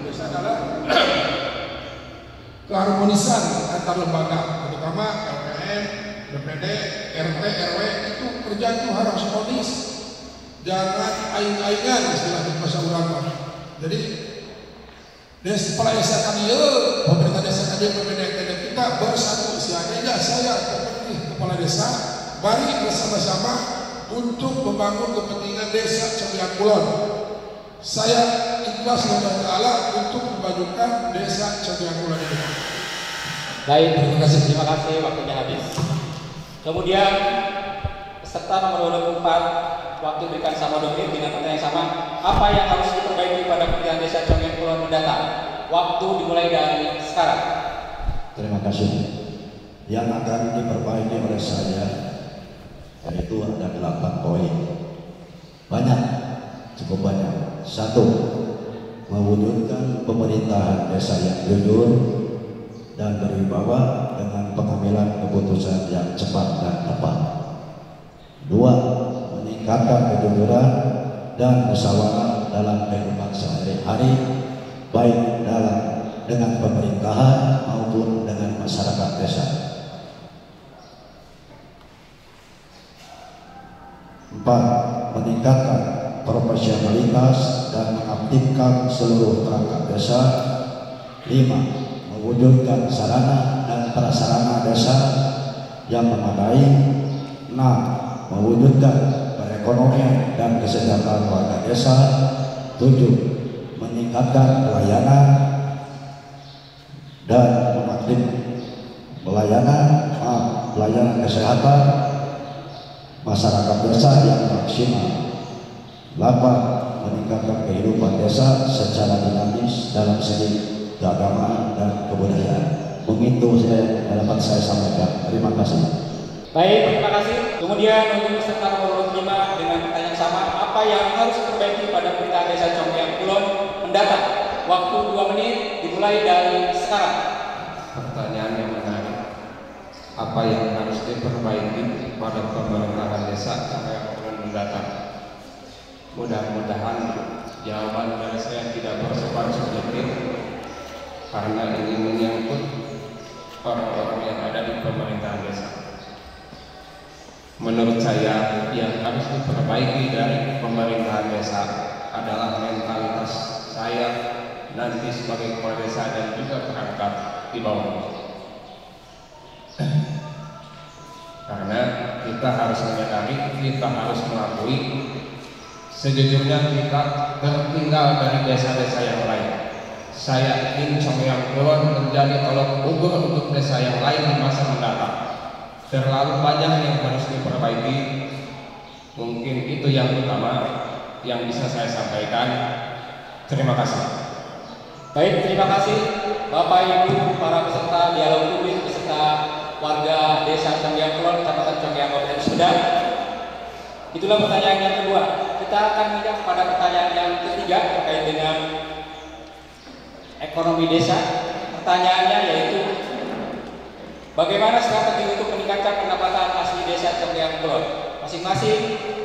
desa adalah keharmonisan antar lembaga, terutama LPM, BPD, RT, RW itu kerja itu harus harmonis, jangan aing-aingan istilahnya bahasa urang. Jadi desa desa kadieu, pemerintah desa kadieu, BPD kita bersatu istilahnya. Saya terpilih kepala desa, mari bersama-sama untuk membangun kepentingan Desa Conggeang Kulon. Saya ikhlas lillahi ta'ala untuk memajukan Desa Conggeang Kulon ini. Baik, terima kasih, waktunya habis. Kemudian peserta nomor 24, waktu berikan sama 2 menit dengan pertanyaan sama. Apa yang harus diperbaiki pada pemerintahan Desa Conggeang Kulon mendatang? Waktu dimulai dari sekarang. Terima kasih. Yang akan diperbaiki oleh saya yaitu ada 8 poin. Banyak, cukup banyak. 1, mewujudkan pemerintahan desa yang jujur dan berwibawa dengan pengambilan keputusan yang cepat dan tepat. 2, meningkatkan kejujuran dan musyawarah dalam kehidupan sehari-hari, baik dengan pemerintahan maupun dengan masyarakat desa. 4, meningkatkan profesionalitas dan mengaktifkan seluruh perangkat desa. 5, mewujudkan sarana dan prasarana desa yang memadai. 6, mewujudkan perekonomian dan kesejahteraan warga desa. 7, meningkatkan pelayanan dan mengaktifkan pelayanan kesehatan masyarakat desa yang maksimal. 8, meningkatkan kehidupan desa secara dinamis dalam segi keagamaan dan kebudayaan. Begitu saya dapat saya sampaikan. Terima kasih. Baik, terima kasih. Kemudian untuk peserta nomor 5 dengan pertanyaan sama, apa yang harus diperbaiki pada pemerintahan Desa Conggeang Kulon mendatang? Waktu 2 menit dimulai dari sekarang. Pertanyaan yang menarik. Apa yang harus diperbaiki pada pemerintahan Desa Conggeang Kulon mendatang? Mudah-mudahan jawaban dari saya tidak bersifat subjektif, karena ini menyangkut orang-orang yang ada di pemerintahan desa. Menurut saya, yang harus diperbaiki dari pemerintahan desa adalah mentalitas saya nanti sebagai kepala desa dan juga perangkat di bawah. Karena kita harus menyadari, kita harus mengakui, sejujurnya kita tertinggal dari desa-desa yang lain. Saya ingin Conggeang Kulon menjadi tolok ukur untuk desa yang lain di masa mendatang. Terlalu banyak yang harus diperbaiki. Mungkin itu yang utama yang bisa saya sampaikan. Terima kasih. Baik, terima kasih Bapak Ibu para peserta dialog publik beserta warga Desa Conggeang Kulon, Kecamatan Conggeang, Kabupaten Sumedang. Itulah pertanyaan yang kedua. Kita akan menjawab pada pertanyaan yang ketiga terkait dengan ekonomi desa. Pertanyaannya yaitu, bagaimana strategi untuk meningkatkan pendapatan asli Desa Conggeang Kulon? Masing-masing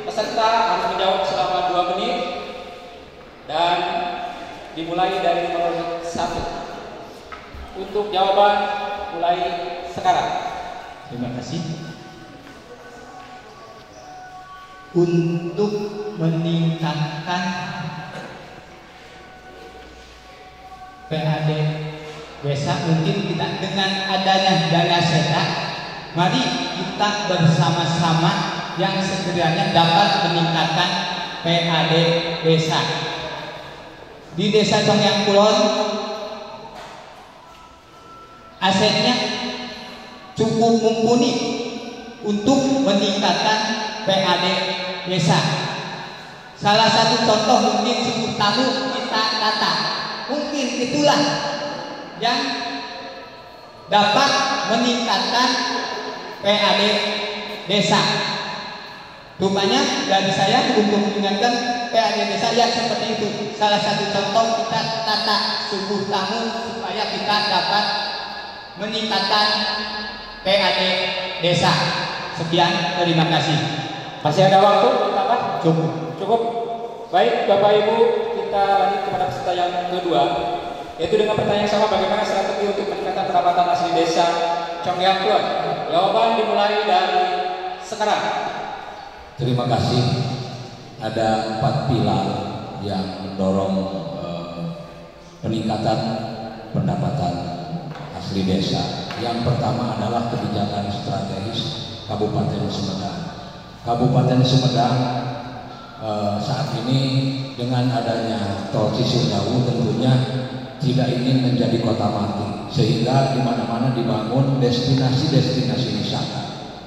peserta harus menjawab selama 2 menit dan dimulai dari nomor 1. Untuk jawaban mulai sekarang. Terima kasih. Untuk meningkatkan PAD desa, mungkin kita dengan adanya dana SETA, mari kita bersama-sama yang sekiranya dapat meningkatkan PAD desa. Di Desa Conggeang Kulon asetnya cukup mumpuni untuk meningkatkan PAD desa. Salah satu contoh mungkin suku tamu kita tata, mungkin itulah yang dapat meningkatkan PAD desa. Rupanya dari saya untuk meningkatkan PAD desa yang seperti itu. Salah satu contoh kita tata suku tamu supaya kita dapat meningkatkan PAD desa. Sekian, terima kasih. Masih ada waktu ditambah? Cukup. Baik, Bapak Ibu, kita lanjut kepada peserta yang kedua, yaitu dengan pertanyaan sama, bagaimana strategi untuk meningkatkan pendapatan asli Desa Conggeang Kulon? Jawaban dimulai dari sekarang. Terima kasih. Ada 4 pilar yang mendorong peningkatan pendapatan asli desa. Yang pertama adalah kebijakan strategis Kabupaten Sumedang. Kabupaten Sumedang saat ini dengan adanya tol Cisumdawu tentunya tidak ingin menjadi kota mati, sehingga di mana-mana dibangun destinasi-destinasi wisata.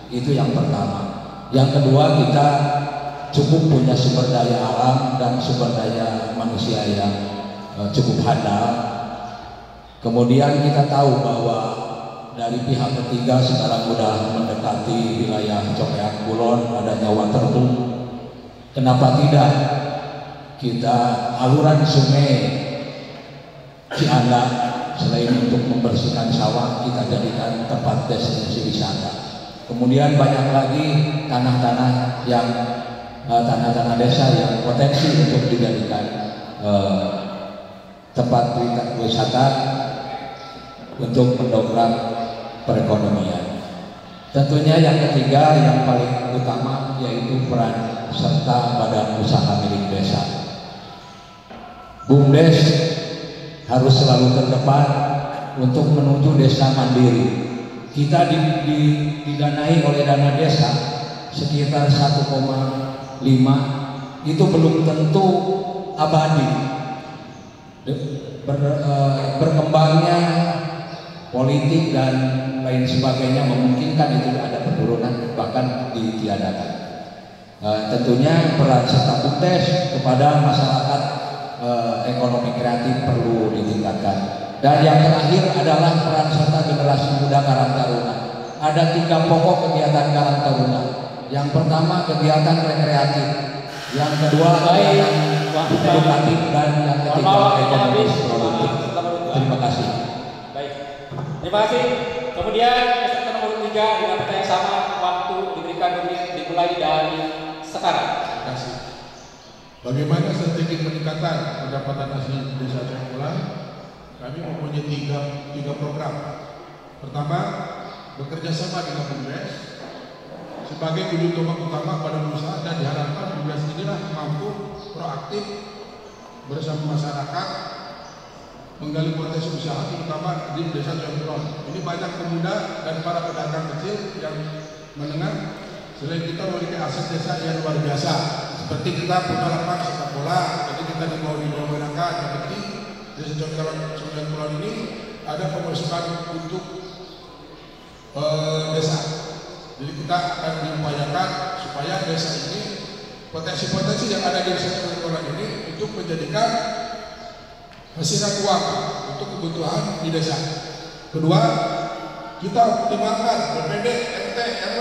Itu yang pertama. Yang kedua, kita cukup punya sumber daya alam dan sumber daya manusia yang cukup handal. Kemudian kita tahu bahwa dari pihak ketiga sekarang sudah mendekati wilayah Conggeang Kulon, adanya waterboom. Kenapa tidak kita aluran sungai Cianda selain untuk membersihkan sawah, kita jadikan tempat destinasi wisata. Kemudian banyak lagi tanah-tanah yang tanah-tanah desa yang potensi untuk dijadikan tempat wisata untuk mendongkrak perekonomian. Tentunya yang ketiga yang paling utama yaitu peran serta badan usaha milik desa. BUMDes harus selalu terdepan untuk menuju desa mandiri. Kita didanai oleh dana desa sekitar 1,5, itu belum tentu abadi. Berkembangnya politik dan lain sebagainya memungkinkan itu ada penurunan, bahkan ditiadakan. Tentunya peran serta BUMDes kepada masyarakat ekonomi kreatif perlu ditingkatkan. Dan yang terakhir adalah peran serta generasi muda Karang Taruna. Ada 3 pokok kegiatan Karang Taruna. Yang pertama kegiatan rekreatif, yang kedua kegiatan edukatif, dan yang ketiga ekonomi produktif. Terima kasih. Baik, terima kasih. Kemudian peserta nomor 3 dengan pertanyaan sama, waktu diberikan dimulai dari sekarang. Terima kasih. Bagaimana strategi peningkatan pendapatan asli desa Cangkulan? Kami mempunyai tiga program. Pertama, bekerja sama dengan BUMDes sebagai ujung tombak utama pada usaha, dan diharapkan BUMDes inilah mampu proaktif bersama masyarakat menggali potensi usaha terutama di desa Cangkulan. Ini banyak pemuda dan para pedagang kecil yang menengah. Selain kita memiliki aset desa yang luar biasa, seperti kita punya lapangan sepak bola, jadi kita dimaukan. Yang penting desa Cangkulan ini ada pemasukan untuk desa. Jadi kita akan mengupayakan supaya desa ini potensi-potensi yang ada di desa Cangkulan ini untuk menjadikan hasilan uang untuk kebutuhan di desa. Kedua, kita optimalkan BPD, RT, RW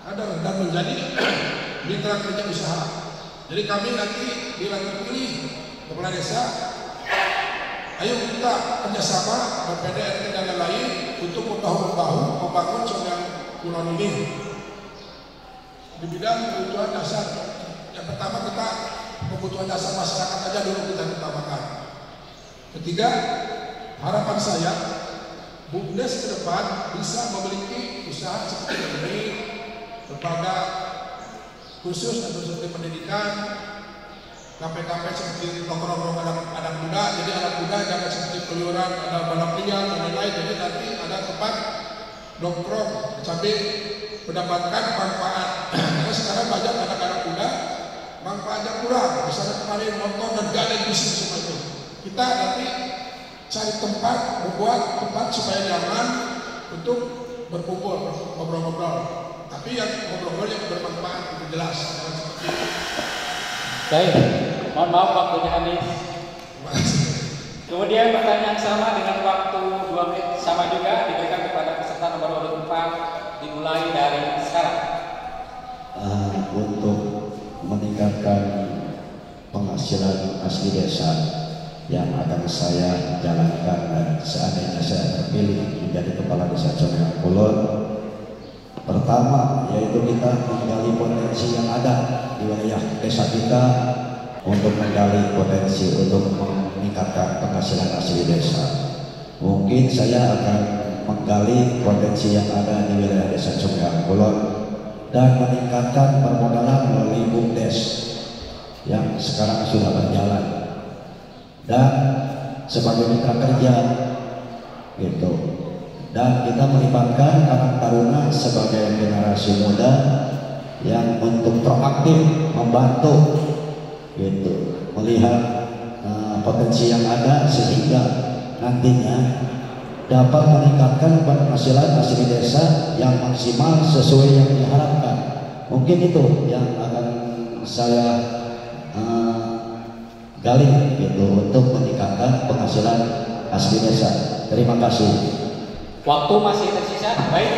ada dan menjadi mitra kerja usaha. Jadi kami nanti bila terpilih kepala desa, ayo kita kerjasama BPD, RT dan lain-lain untuk membahu-membahu membangun Cangkulan ini di bidang kebutuhan dasar. Yang pertama kita kebutuhan dasar masyarakat aja dulu kita utamakan. Ketiga, harapan saya BUMDes ke depan bisa memiliki usaha seperti ini, lembaga khusus atau seperti pendidikan, KP-KP seperti nongkrong anak muda. Jadi anak muda jangan seperti keluyuran, ada balap liar dan lain-lain. Jadi nanti ada tempat nongkrong sambil mendapatkan manfaat. Karena sekarang banyak anak-anak muda manfaatnya kurang. Misalnya kemarin nonton dan gak ada bisnis semua itu. Kita nanti cari tempat, membuat tempat supaya nyaman untuk berkumpul, ngobrol-ngobrol. Tapi yang ngobrol yang bermanfaat, itu jelas. Jangan seperti itu. Baik, mohon maaf waktunya habis. Kemudian pertanyaan sama dengan waktu 2 menit sama juga diberikan kepada peserta nomor 4 dimulai dari sekarang. Untuk meningkatkan penghasilan asli desa yang akan saya jalankan dan seandainya saya terpilih menjadi kepala desa Cangkulan, pertama yaitu kita menggali potensi yang ada di wilayah desa kita untuk menggali potensi untuk meningkatkan penghasilan asli desa. Mungkin saya akan menggali potensi yang ada di wilayah desa Cangkulan dan meningkatkan permodalan melalui BUMDes yang sekarang sudah berjalan, dan sebagai mitra kerja gitu. Dan kita melibatkan anak taruna sebagai generasi muda yang untuk proaktif membantu gitu, melihat potensi yang ada sehingga nantinya dapat meningkatkan penghasilan asli desa yang maksimal sesuai yang diharapkan. Mungkin itu yang akan saya gali gitu untuk meningkatkan penghasilan asli desa. Terima kasih. Waktu masih tersisa. Baik,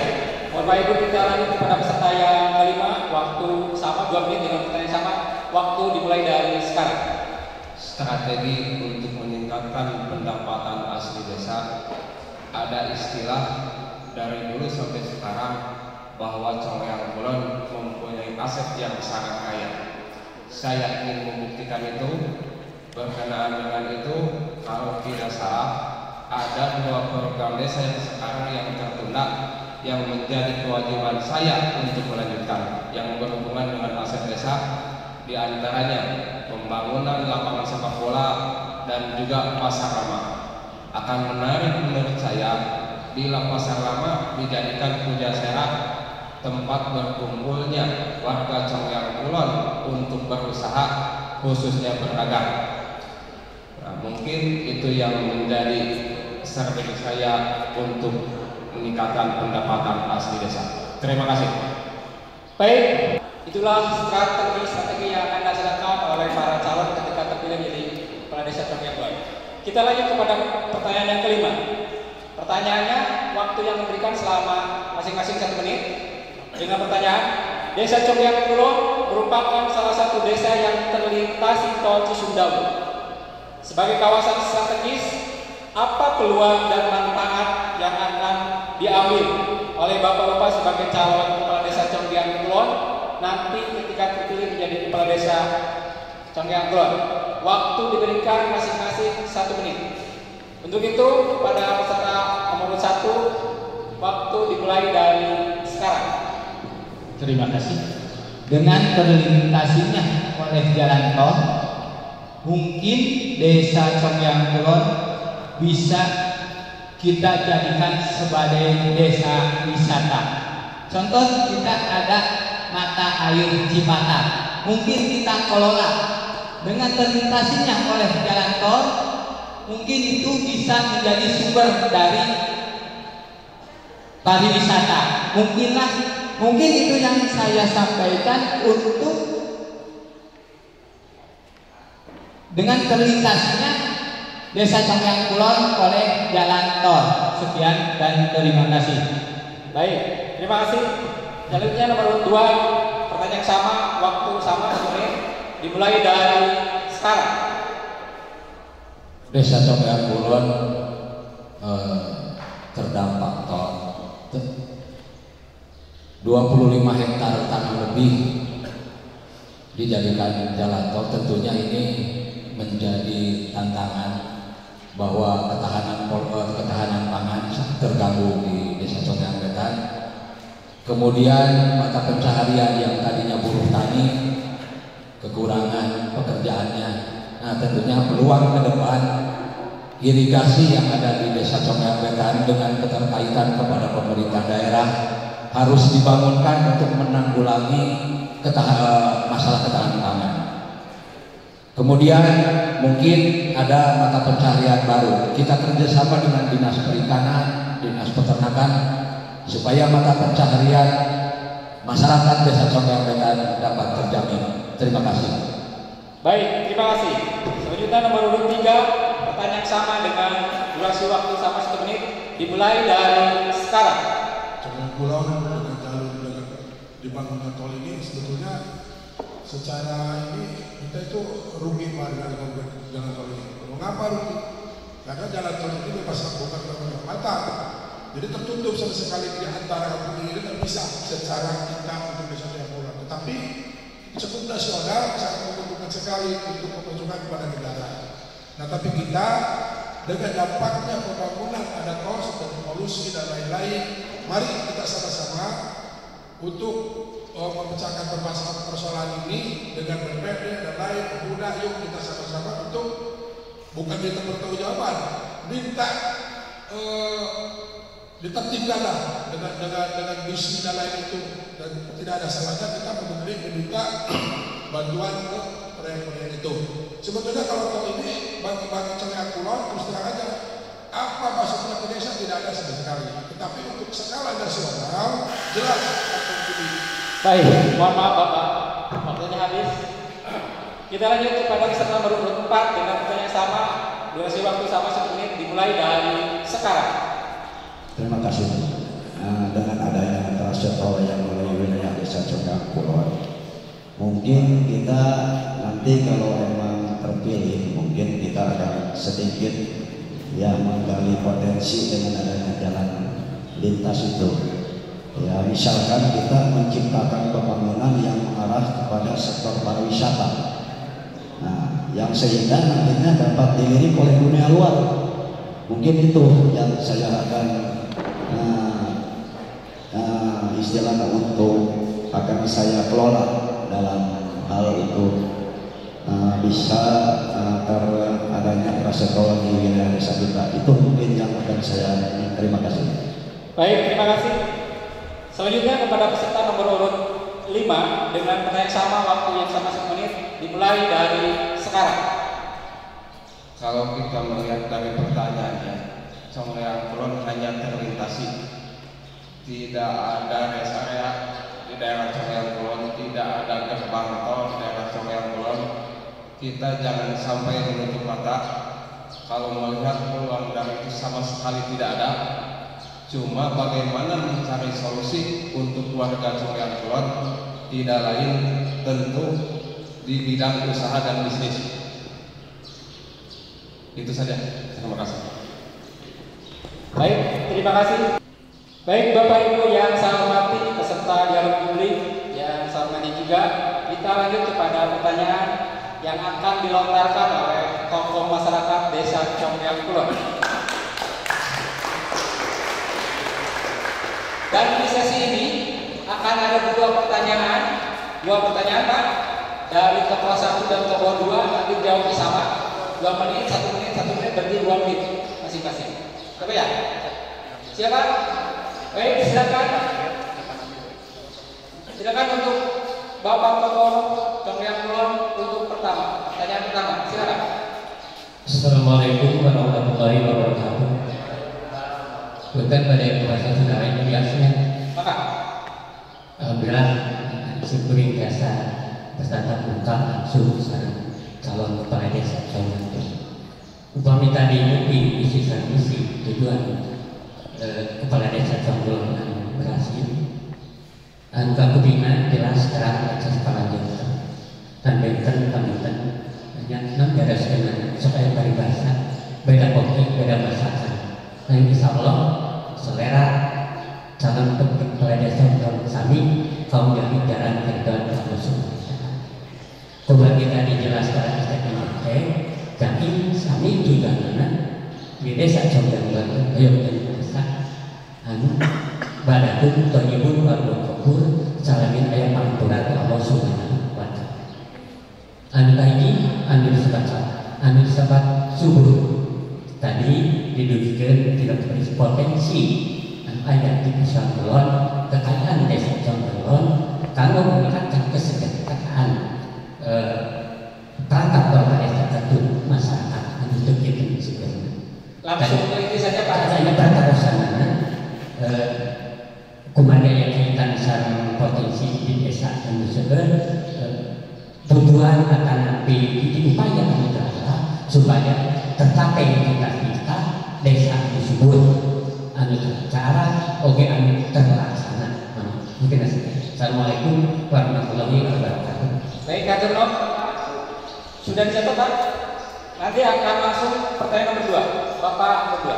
Bapak Ibu kita lanjut kepada peserta yang kelima. Waktu sama 2 menit dengan pertanyaan sama. Waktu dimulai dari sekarang. Strategi untuk meningkatkan pendapatan asli desa. Ada istilah dari dulu sampai sekarang bahwa Cangkulan mempunyai aset yang sangat kaya. Saya ingin membuktikan itu. Berkenaan dengan itu, kalau tidak salah, ada 2 program desa yang sekarang yang tertunda yang menjadi kewajiban saya untuk melanjutkan yang berhubungan dengan aset desa, di antaranya pembangunan lapangan sepak bola dan juga pasar lama. Akan menarik menurut saya bila pasar lama dijadikan puja serah, tempat berkumpulnya warga Cangkulan untuk berusaha, khususnya berdagang. Nah, mungkin itu yang menjadi strategi saya untuk meningkatkan pendapatan asli desa. Terima kasih. Baik, itulah strategi yang akan dilaksanakan oleh para calon ketika terpilih menjadi kepala desa Cangkulan. Kita lanjut kepada pertanyaan yang kelima. Pertanyaannya, waktu yang diberikan selama masing-masing 1 menit. dengan pertanyaan, Desa Conggeang Kulon merupakan salah satu desa yang terlintasi tol Cisumdawu. Sebagai kawasan strategis, apa peluang dan manfaat yang akan diambil oleh Bapak-Bapak sebagai calon kepala desa Conggeang Kulon nanti ketika terpilih menjadi kepala desa Conggeang Kulon? Waktu diberikan masing-masing 1 menit. Untuk itu, pada peserta nomor 1, waktu dimulai dari sekarang. Terima kasih. Dengan terlintasinya oleh jalan tol, mungkin desa Conggeang Kulon bisa kita jadikan sebagai desa wisata. Contoh, kita ada mata air Cipatat, mungkin kita kelola. Dengan terlintasinya oleh jalan tol, mungkin itu bisa menjadi sumber dari pariwisata. Mungkin itu yang saya sampaikan untuk dengan terlintasnya desa Conggeang Kulon oleh jalan tol. Sekian dan terima kasih. Baik, terima kasih. Selanjutnya nomor 2, pertanyaan sama, waktu sama 1 menit. Dimulai dari sekarang. Desa Conggeang Kulon terdampak tol 25 hektar tanah lebih dijadikan jalan tol. Tentunya ini menjadi tantangan bahwa ketahanan pangan terganggu di Desa Conggeang Wetan. Kemudian mata pencaharian yang tadinya buruh tani kekurangan pekerjaannya. Nah, tentunya peluang ke depan irigasi yang ada di Desa Conggeang Wetan dengan keterkaitan kepada pemerintah daerah harus dibangunkan untuk menanggulangi masalah ketahanan pangan. Kemudian mungkin ada mata pencaharian baru. Kita kerjasama dengan Dinas Perikanan, Dinas Peternakan supaya mata pencaharian masyarakat Desa Conggeang Wetan dapat terjamin. Terima kasih. Baik, terima kasih. Selanjutnya nomor 3, pertanyaan sama dengan durasi waktu sama 1 menit. Dimulai dari sekarang. Conggeang Kulon dengan jalur dibangunnya tol ini sebetulnya secara ini kita itu rugi dengan jalan tol ini. Mengapa rugi? Karena jalan tol ini bebas bukan bermata. Jadi tertutup sama sekali di antara ini tidak bisa secara kita untuk bisa dilakukan. Tetapi cukup nasional sangat menguntungkan sekali untuk pemasukan kepada negara. Nah, tapi kita dengan dampaknya pembangunan ada tol seperti polusi dan lain-lain, mari kita sama-sama untuk memecahkan persoalan ini dengan BPD dan lain pemuda. Yuk kita sama-sama untuk bukan minta pertanggungjawaban, minta ditertibkanlah dengan misi dan lain itu, dan tidak ada salahnya kita meminta bantuan ke proyek-proyek itu. Sebetulnya kalau tol ini bagi Conggeang Kulon terus terang aja apa masuknya ke desa tidak ada sama sekali, tetapi untuk skala nasional jelas akan lebih. Baik, mohon maaf Bapak, waktunya habis. Kita lanjut kepada peserta nomor 4 dengan pertanyaan sama, durasi waktu sama 1 menit. Dimulai dari sekarang. Terima kasih. Dengan adanya trase tol yang melalui wilayah Desa Conggeang Kulon, mungkin kita nanti kalau memang terpilih, mungkin kita akan sedikit menggali potensi dengan adanya jalan lintas itu. Ya, misalkan kita menciptakan pembangunan yang mengarah kepada sektor pariwisata, yang sehingga nantinya dapat dilirik oleh dunia luar. Mungkin itu yang saya akan istilahnya untuk akan saya kelola dalam hal itu bisa adanya trase tol di wilayah desa kita. Itu mungkin yang akan saya. Terima kasih. Baik, terima kasih. Selanjutnya kepada peserta nomor urut 5 dengan pertanyaan sama, waktu yang sama 1 menit. Dimulai dari sekarang. Kalau kita melihat dari pertanyaannya, Conggeang Kulon hanya terlintasi, tidak ada rest area di daerah Conggeang Kulon, tidak ada gerbang tol di daerah Conggeang Kulon. Kita jangan sampai menutup mata. Kalau melihat peluang dari itu sama sekali tidak ada. Cuma bagaimana mencari solusi untuk warga Conggeang Kulon tidak lain tentu di bidang usaha dan bisnis. Itu saja. Terima kasih. Baik, terima kasih. Baik Bapak Ibu yang saya hormati peserta dialog publik yang saya hormati juga, kita lanjut kepada pertanyaan yang akan dilontarkan oleh tokoh masyarakat Desa Conggeang Kulon. Dan di sesi ini akan ada dua pertanyaan Pak, dari tokoh 1 dan tokoh 2, nanti jawab sama 2 menit, 1 menit, berarti 2 menit masing-masing. Oke ya? Siapa? Baik, silakan untuk Bapak tokoh Conggeang Kulon untuk pertanyaan pertama, silakan. Assalamualaikum warahmatullahi wabarakatuh. Bukan pada yang merasa saudara yang biasanya. Maka alhamdulillah syukuri biasa bertatap muka langsung sareng calon kepala desa Conggeang. Upami tadi isi tujuan kepala desa Conggeang berhasil. Angka kebinaan jelas terang atas kepala desa dan benten pamitan hanya 6 garis dengan supaya paribasa beda kopi beda masakan. Nah insya Allah selera calon kepala desa kami kaum yang jalan kerjaan kamu semua. Kembali tadi jelas pada STPMT, jadi kami juga mana di desa Conggeang Kulon, ayo desa, badakun toyibun warga kubur, salamin ayam pantura ke Allah Subhanahu wa Ta'ala. Anu disebut subur. Tadi didudukan tidak berpotensi ayat di Desa Kulon, kekayaan Desa Conggeang Kulon, kalau meningkatkan kesejahteraan perangkat warga desa satu masyarakat untuk kita sebenarnya. Langsung itu saja Pak. Saya pertarasanana kumandaya kaitan sareng potensi di desa dan tujuan akan nabi upaya kami terasa supaya tercapai cita-cita desa tersebut anu cara oke anu terlaksana. Mungkin saja. Assalamualaikum warahmatullahi wabarakatuh. Baik, Kak Turno, sudah dicatat Pak? Nanti akan langsung pertanyaan nomor 2, Bapak nomor 2.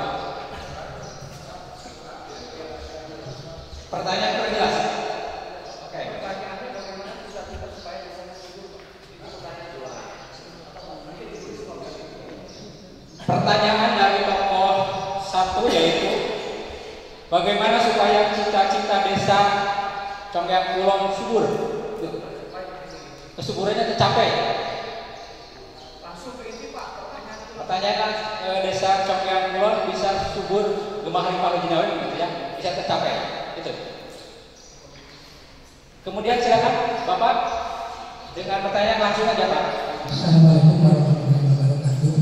Pertanyaan perjelas. Oke. Pertanyaannya bagaimana kita supaya bisa subur? Itu pertanyaan 2. Pertanyaan dari tokoh 1 yaitu bagaimana supaya cita-cita desa Conggeang Kulon subur? Kesuburannya tercapai. Langsung ke ini Pak. Pertanyaan desa Conggeang Kulon bisa subur gemah limpah Lejinawi gitu ya, bisa tercapai. Itu. Kemudian silakan Bapak dengan pertanyaan langsung aja Pak. Assalamualaikum warahmatullahi wabarakatuh.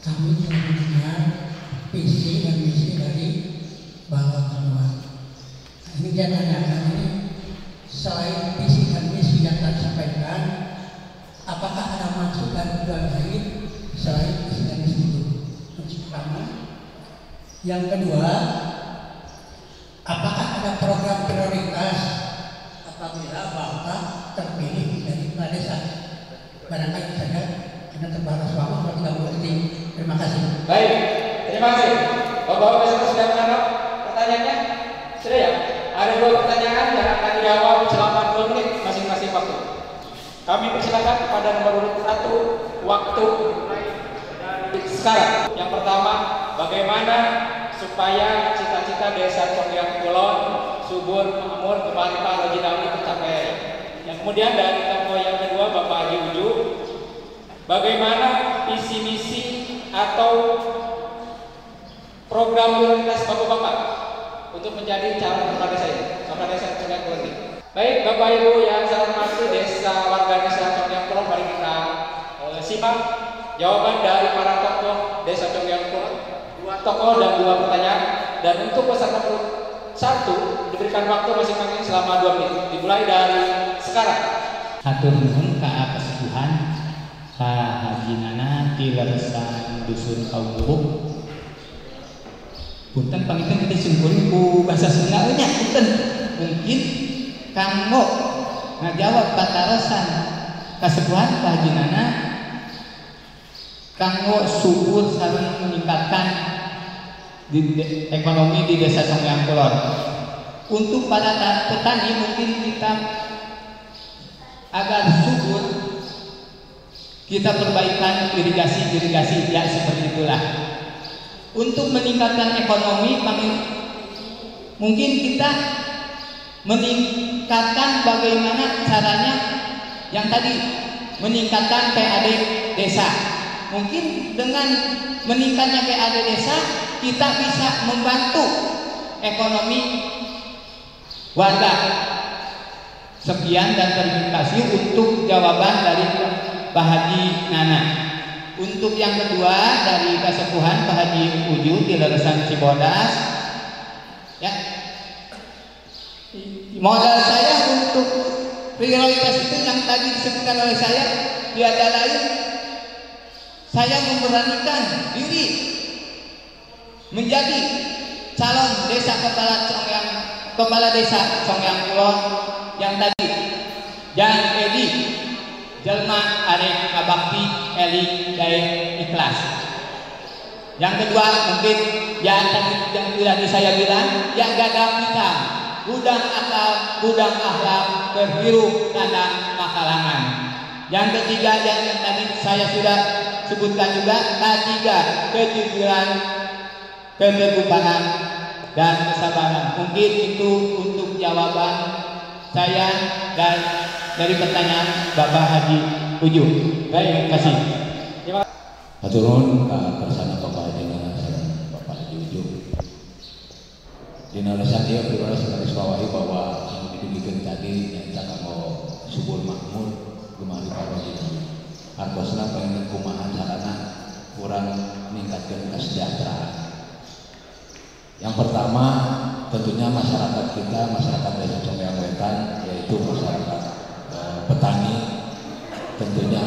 Kami telah mendengar visi dan misi dari Bapak Ketua. Ini saya tanyakan ini. Selain visi dan misi yang telah disampaikan, apakah ada masukan lain selain visi dan misi itu? Yang pertama. Yang kedua, apakah ada program prioritas apabila Bapak terpilih dari kepala desa? Barangkali saja karena terbatas waktu kalau tidak mengerti. Terima kasih. Baik, terima kasih. Bapak-bapak sudah menangkap pertanyaannya? Sudah ya? Ada 2 pertanyaan yang akan dijawab selama 2 menit masing-masing waktu. Kami persilakan kepada nomor urut 1 waktu sekarang. Yang pertama, bagaimana supaya cita-cita desa Conggeang Kulon subur, makmur, gemah limpah Lejinawi tercapai. Yang kemudian dari tokoh yang kedua Bapak Haji Uju, bagaimana visi misi atau program prioritas Bapak-bapak untuk menjadi calon kepala desa ini, kepala desa Conggeang Kulon ini. Baik, Bapak Ibu yang saya hormati, warga desa Conggeang Kulon, mari kita simak jawaban dari para tokoh desa Conggeang Kulon. 2 tokoh dan 2 pertanyaan. Dan untuk peserta nomor 1 diberikan waktu masing-masing selama 2 menit. Dimulai dari sekarang. Hatur nuhun ka kesepuhan Pak Haji Nana ti leresan dusun Kaum Lubuk. punten pangiten disungkun ku bahasa Sunda nya punten mungkin kanggo ngajawab patarosan kasepuhan kahajinana kanggo subur sareng meningkatkan ekonomi di Desa Songgang Kulon. Untuk para petani mungkin kita agar subur kita perbaikan irigasi ya seperti itulah. Untuk meningkatkan ekonomi mungkin kita meningkatkan bagaimana caranya yang tadi meningkatkan PAD desa. Mungkin dengan meningkatnya PAD desa kita bisa membantu ekonomi warga. Sekian dan terima kasih untuk jawaban dari Pak Haji Nana. Untuk yang kedua dari Kasepuhan Pak Haji Uju di Leresan Cibodas, ya, modal saya untuk prioritas itu yang tadi disebutkan oleh saya tiada lain, saya memberanikan diri menjadi calon kepala desa Songgang Kulon yang tadi Jan Edi jelma arek ngabakti eli dae ikhlas. Yang kedua mungkin yang tadi yang tadi saya bilang yang gagap kita gudang akal gudang akhlak berhirup tanda makalangan. Yang ketiga yang tadi saya sudah sebutkan juga ketiga kejujuran, keterbukaan dan kesabaran. Mungkin itu untuk jawaban saya dan dari pertanyaan Bapak Haji Uju. Baik, terima kasih. Haturun bersama Bapak Haji Nana dan Bapak Haji Uju. Di Indonesia dia pribadi sebagai bawahi bahwa yang dididikan tadi nyata kalau subur makmur kemari parodi. Artosna pengen kumaha carana kurang meningkatkan kesejahteraan. Yang pertama tentunya masyarakat kita, masyarakat Desa Songgang Wetan, yaitu masyarakat petani, tentunya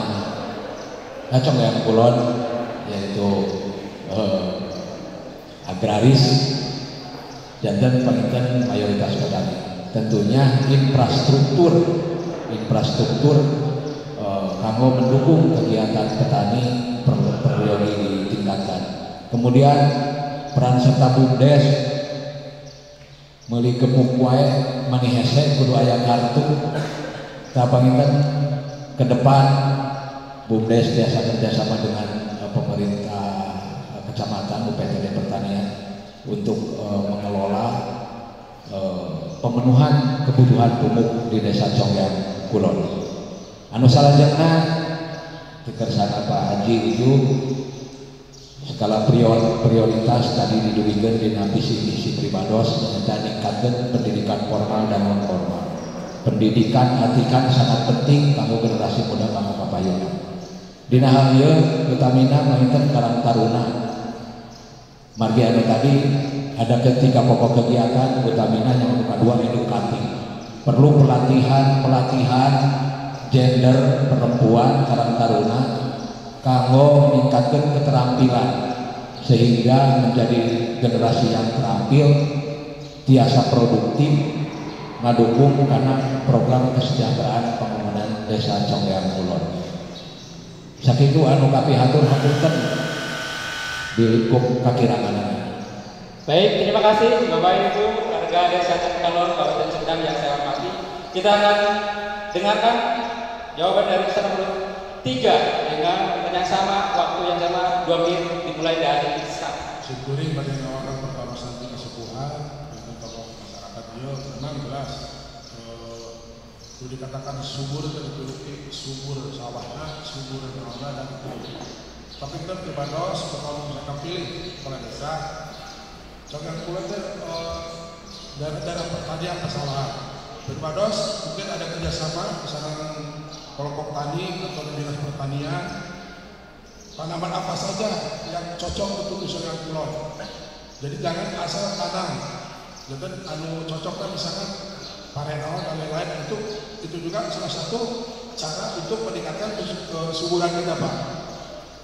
Songgang Kulon, yaitu agraris, dan penginten mayoritas petani. Tentunya infrastruktur kanggo mendukung kegiatan petani perlu ditingkatkan. Kemudian peran serta BUMDes meuli gemuk wae manihese kudu aya kartu. Tah panginten ke depan BUMDes biasa kerjasama dengan pemerintah kecamatan UPTD Pertanian untuk mengelola pemenuhan kebutuhan pupuk di Desa Songgang Kulon. Anu salajengna dikersana Pak Haji Uju skala prioritas tadi didugikan di visi pribados dan meningkatkan pendidikan formal dan non formal. Pendidikan artikan sangat penting kanggo generasi muda kanggo papayuna. Dina hal ieu utamina mainten Karang Taruna. Margi anu tadi ada ketiga pokok kegiatan utamina yang kedua edukatif. Perlu pelatihan gender perempuan Karang Taruna kanggo meningkatkan keterampilan sehingga menjadi generasi yang terampil, tiasa produktif, ngadukung karena program kesejahteraan pembangunan Desa Songgang Kulon. Sakitu anu kapihatur hapunten di lingkup kakirangan. Baik, terima kasih Bapak Ibu warga Desa Songgang Kulon Kabupaten Sumedang yang saya hormati. Kita akan dengarkan jawaban dari peserta nomor 3 dengan pertanyaan sama, waktu yang sama 2 menit dimulai dari sekarang. Syukuri bagi orang pertama santi kesepuhan dengan tokoh masyarakat dia memang jelas itu dikatakan subur itu subur sawahnya, subur tanahnya dan itu. Tapi kita pribados kalau misalkan pilih kepala desa, Songgang Kulon daerah pertanian kesalahan. Pribados mungkin ada kerjasama misalnya kelompok tani atau dinas pertanian, tanaman apa saja yang cocok untuk Songgang Kulon. Jadi jangan asal tanam. Jadi anu cocoknya misalkan parenol dan lain-lain itu juga salah satu cara untuk meningkatkan kesuburan kita Pak.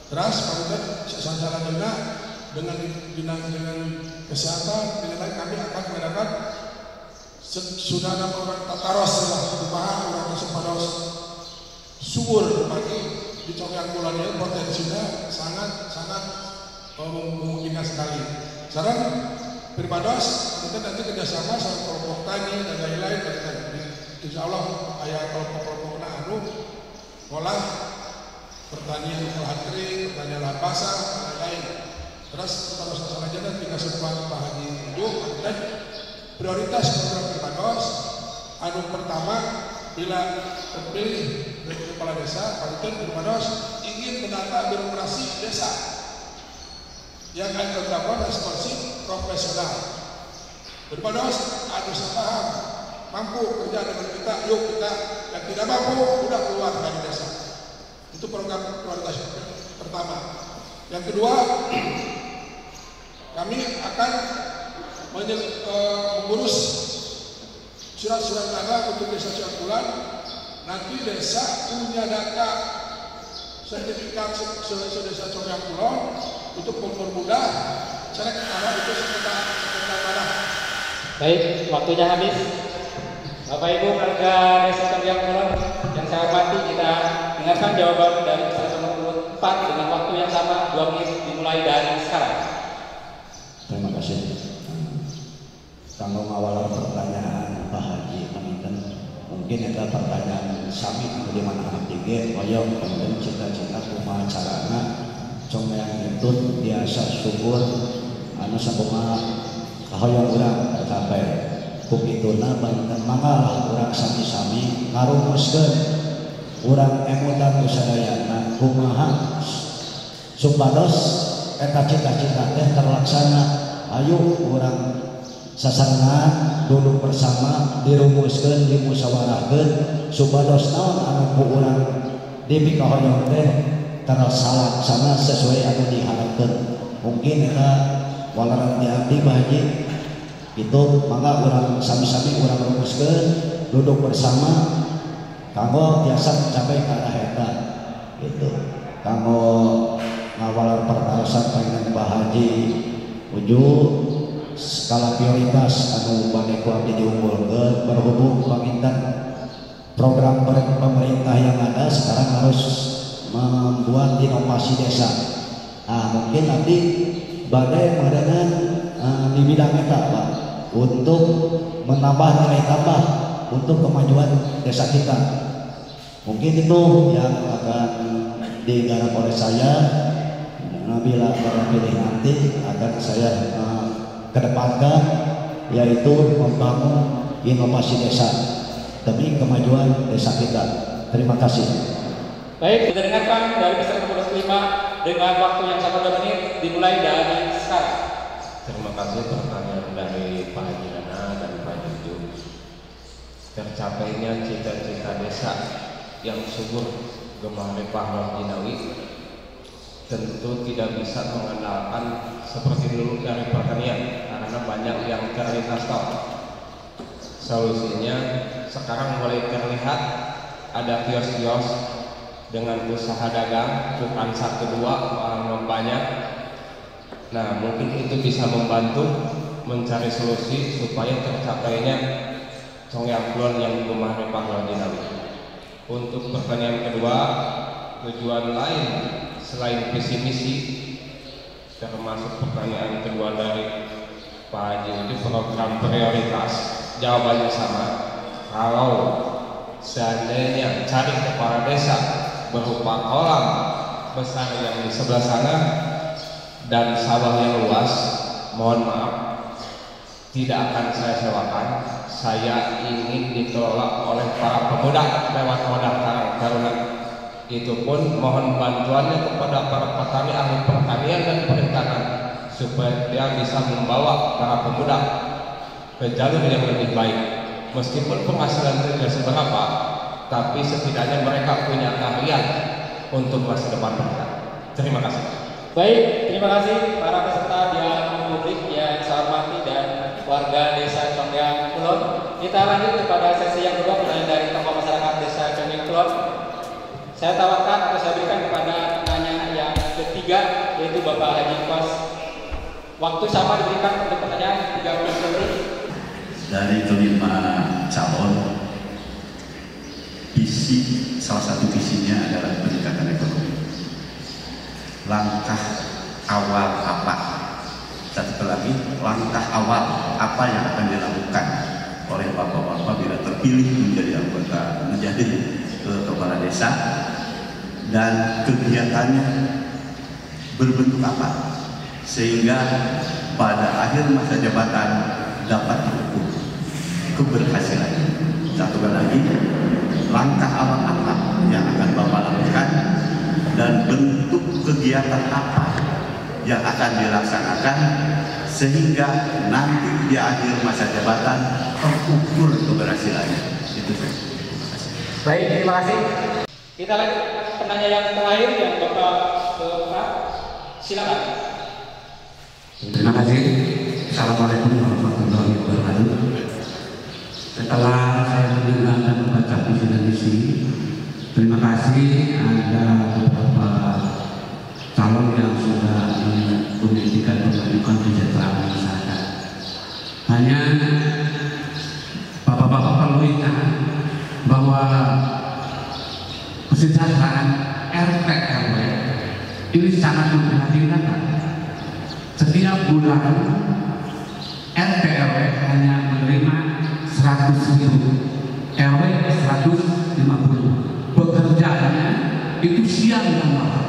Terus pada sasaran juga dengan kesehatan, menilai kami akan mengadakan sunana orang tataros lah, kumaha orang sepados subur bagi di Conggang Kulon ini potensinya sangat memungkinkan sekali. Saran primados kita nanti kerjasama sama kelompok tani dan lain-lain, dan insya Allah ayah kelompok-kelompok anu olah pertanian lahan kering, pertanian lahan basah, dan lain-lain. Terus terus saja nanti kesempatan Pak Haji Ijuk dan prioritas program primados. Anu pertama, bila terpilih dari kepala desa, Pak primados ingin menata birokrasi desa yang akuntabel, responsif, profesional. Primados harus paham, mampu kerja dengan kita, yuk kita, yang tidak mampu udah keluar dari desa. Itu program prioritas pertama. Yang kedua, kami akan mengurus surat-surat tanah untuk desa Ciampulan. Nanti desa punya data sertifikat desa Ciampulan untuk mempermudah cara tanah itu sekitar mana. Baik, waktunya habis. Bapak Ibu warga desa Ciampulan yang saya hormati, kita dengarkan jawaban dari peserta nomor 4 dengan waktu yang sama 2 menit dimulai dari sekarang. Terima kasih. Kanggo ngawal pertanyaan Pak Haji Paminten, mungkin ada pertanyaan sami di mana anak tinggi, koyo kemudian cita-cita kumaha carana Conggang itu biasa syukur anu sakumaha kahoyong urang tercapai. Kukituna Paminten mangga urang sami-sami ngarumuskeun urang emutan kusadayana kumaha supados eta cita-cita teh terlaksana. Ayo urang sasarna duduk bersama dirumuskeun dimusyawarahkeun supados naon anu ku urang dipikahoyong teh terlaksana sesuai anu diharapkeun. Mungkin eta walaran ti abdi Pak Haji itu mangga urang sami-sami urang rumuskeun duduk bersama kanggo tiasa mencapai ke arah eta gitu. Kanggo ngawalar pertarosan panjenengan Pak Haji Ujuk skala prioritas anu bade ku abdi diunggulkeun berhubung Paminten program pemerintah yang ada sekarang harus membuat inovasi desa. Mungkin abdi bade mengadakan di bidang eta Pak untuk menambah nilai tambah untuk kemajuan desa kita. Mungkin itu yang akan digarap oleh saya. Bila terpilih nanti akan saya kedepankan, yaitu membangun inovasi desa demi kemajuan desa kita. Terima kasih. Baik, kita dengarkan dari peserta nomor 5 dengan waktu yang sama 2 menit dimulai dari sekarang. Terima kasih pertanyaan dari Pak Haji Nana dan Pak Haji. Tercapainya cita-cita desa yang subur Gemah Pahlawan Jinawi tentu tidak bisa mengandalkan seperti dulu dari pertanian karena banyak yang terlintas tol. Solusinya sekarang mulai terlihat ada kios-kios dengan usaha dagang bukan 1-2 malah banyak. Nah, mungkin itu bisa membantu mencari solusi supaya tercapainya Conggang Kulon yang Gemah Pahlawan Jinawi. Untuk pertanyaan kedua, tujuan lain selain visi misi, termasuk pertanyaan kedua dari Pak Haji itu program prioritas. Jawabannya sama. Kalau seandainya cari kepala desa berupa kolam besar yang di sebelah sana dan sawah yang luas, mohon maaf, tidak akan saya sewakan. Saya ingin dikelola oleh para pemuda lewat wadah Karang Taruna. Itu pun mohon bantuannya kepada para petani ahli pertanian dan perikanan supaya dia bisa membawa para pemuda ke jalur yang lebih baik. Meskipun penghasilan tidak seberapa, tapi setidaknya mereka punya keahlian untuk masa depan mereka. Terima kasih. Baik, terima kasih para peserta dan publik yang saya hormati dan warga desa Conggang Kulon. Kita lanjut kepada sesi yang kedua, pertanyaan dari tokoh masyarakat desa Conggang Kulon. Saya tawarkan atau saya berikan kepada penanya yang ketiga, yaitu Bapak Haji Kos Waktu sama diberikan untuk pertanyaan 30 menit. Dari kelima calon, salah satu visinya adalah peningkatan ekonomi. Langkah awal apa? Satu lagi, langkah awal apa yang akan dilakukan oleh bapak-bapak bila terpilih menjadi kepala desa, dan kegiatannya berbentuk apa sehingga pada akhir masa jabatan dapat terukur keberhasilan. Satu lagi, langkah awal apa yang akan bapak lakukan dan bentuk kegiatan apa yang akan dilaksanakan sehingga nanti di akhir masa jabatan terukur keberhasilannya. Itu saja. Baik, terima kasih. Kita lanjut penanya yang terakhir yang Bapak silakan. Terima kasih. Assalamualaikum warahmatullahi wabarakatuh. Setelah saya mendengar dan membaca visi dan misi, terima kasih ada beberapa calon yang sudah membuktikan pembentukan kesejahteraan masyarakat. Hanya bapak-bapak perlu ingat bahwa kesejahteraan RT RW ini sangat memprihatinkan. Setiap bulan RT RW hanya menerima 100.000, RW 150. Bekerjanya itu siang dan malam.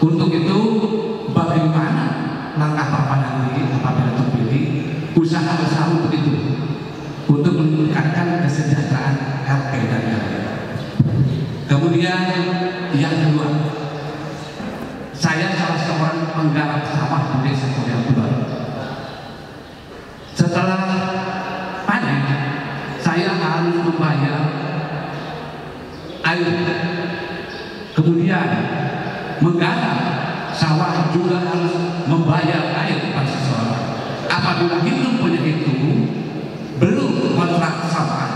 Untuk itu bagaimana langkah Bapak nanti apabila terpilih, usaha untuk itu, untuk meningkatkan kesejahteraan RT dan RW. Kemudian yang kedua, saya salah seorang penggarap sawah di Desa Conggang Kulon. Setelah panen, saya harus membayar air. Kemudian menggarap sawah juga harus membayar air kepada seseorang. Apabila hitung punya itu belum kontrak sawah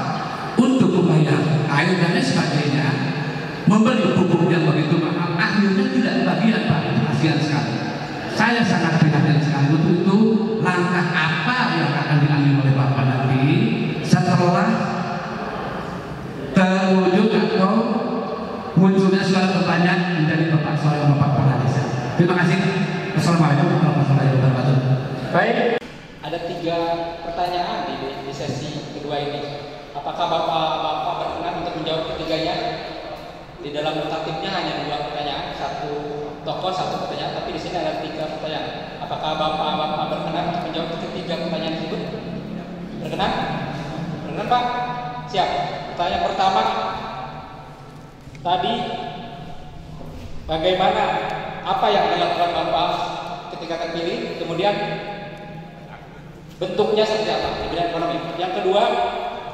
untuk membayar air dan lain sebagainya, membeli pupuk yang begitu mahal, akhirnya tidak bagian Pak. Kasihan sekali. Saya sangat prihatin sekali. Untuk itu langkah apa yang akan diambil oleh Bapak nanti setelah terwujud atau munculnya suara pertanyaan menjadi Bapak seorang Bapak Kepala Desa. Terima kasih. Assalamualaikum warahmatullahi wabarakatuh. Baik, ada 3 pertanyaan di sesi kedua ini. Apakah Bapak berkenan untuk menjawab ketiganya? Di dalam notatifnya hanya 2 pertanyaan, 1 tokoh 1 pertanyaan, tapi di sini ada 3 pertanyaan. Apakah Bapak berkenan untuk menjawab ketiga pertanyaan tersebut? Berkenan? Berkenan Pak? Siap. Pertanyaan pertama, tadi bagaimana, apa yang dilakukan Bapak ketika terpilih, kemudian bentuknya seperti apa di bidang ekonomi. Yang kedua,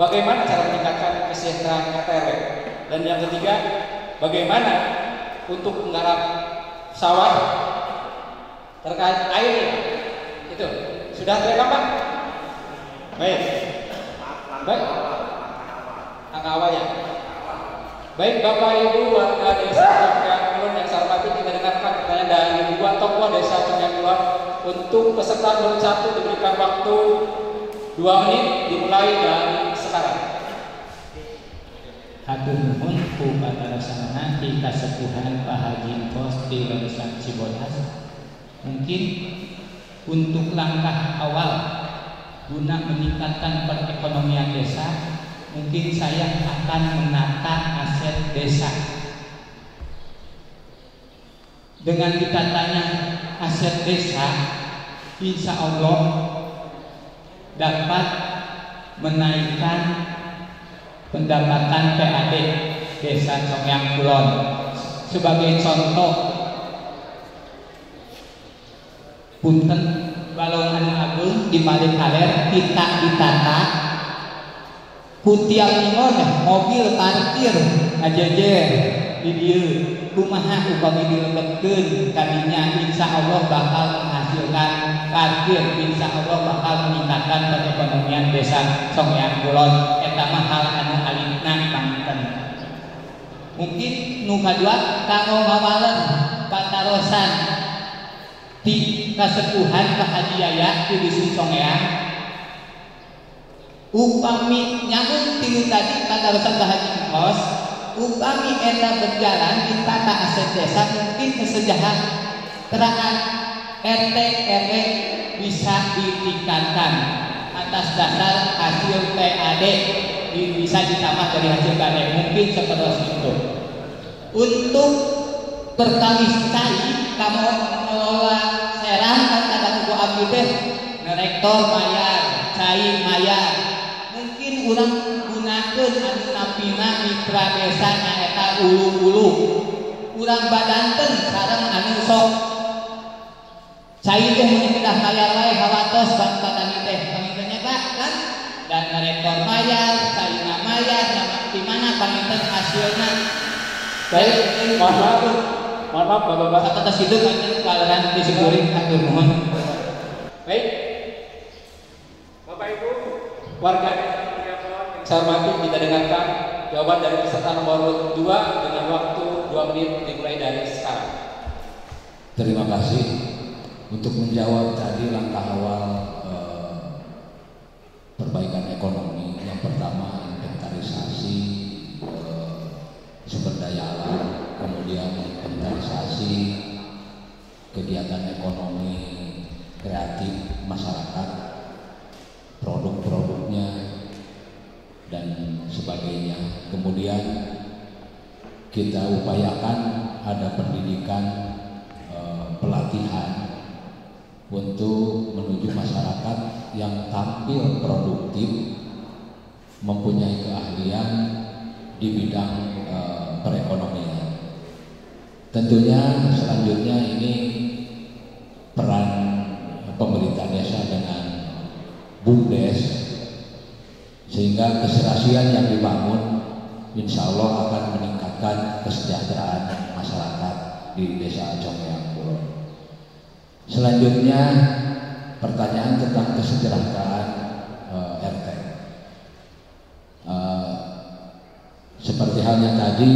bagaimana cara meningkatkan kesejahteraan RT/RW. Dan yang ketiga, bagaimana untuk menggarap sawah terkait air. Itu sudah terekam Pak? Baik. Baik. Angka awalnya. Baik Bapak Ibu warga Desa Conggang Kulon yang saya hormati, kita dengarkan pertanyaan dari 2 tokoh Desa Conggang Kulon. Untuk peserta nomor 1 diberikan waktu 2 menit dimulai dari sekarang. Hatur nuhun ku patarosana di kasepuhan Pak Haji Pos di Desa Cibodas. Mungkin untuk langkah awal guna meningkatkan perekonomian desa, mungkin saya akan menata aset desa. Dengan ditatanya aset desa, insya Allah dapat menaikkan pendapatan PAD Desa Conggang Kulon. Sebagai contoh, punten balong anu agung di Malikaler kita ditata kutiap ingon mobil parkir ajejer di dieu kumaha upami dilebetkeun kadinya, insya Allah bakal menghasilkan parkir, insya Allah bakal meningkatkan perekonomian Desa Conggang Kulon. Eta mah hal anu alina pangten. Mungkin nu kadua kanggo ngawalen patarosan di kasepuhan kahadiaya di dusun Congeang upami nyamun tilu tadi padarosan bahagia kos upami eta berjalan di tata aset desa mungkin kesejahteraan RT RW bisa ditingkatkan atas dasar hasil PAD bisa ditambah dari hasil PAD mungkin seperti itu. Untuk perkali sekali kamu mengelola serang kan ada buku abdi teh rektor mayar cai mayar mungkin urang gunakeun anu napina mitra desa nyaeta ulu-ulu urang badanten sareng anu sok cai teh mun pindah mayar wae hawatos badan teh pamintanya kan dan rektor mayar cai mayar di mana paminten hasilna. Baik, mohon maaf Bapak-bapak atas itu kami kalian disyukuri atur mohon. Baik, Bapak Ibu warga yang saya hormati, kita dengarkan jawaban dari peserta nomor 2 dengan waktu 2 menit dimulai dari sekarang. Terima kasih untuk menjawab tadi langkah awal perbaikan ekonomi. Yang pertama inventarisasi sumber daya alam, kemudian inventarisasi kegiatan ekonomi kreatif masyarakat, produk-produknya dan sebagainya. Kemudian kita upayakan ada pendidikan pelatihan untuk menuju masyarakat yang tampil produktif, mempunyai keahlian di bidang perekonomian. Tentunya selanjutnya ini peran pemerintah desa dengan BUMDes sehingga keserasian yang dibangun insya Allah akan meningkatkan kesejahteraan masyarakat di desa Congeang Kulon. Selanjutnya pertanyaan tentang kesejahteraan RT. Seperti halnya tadi,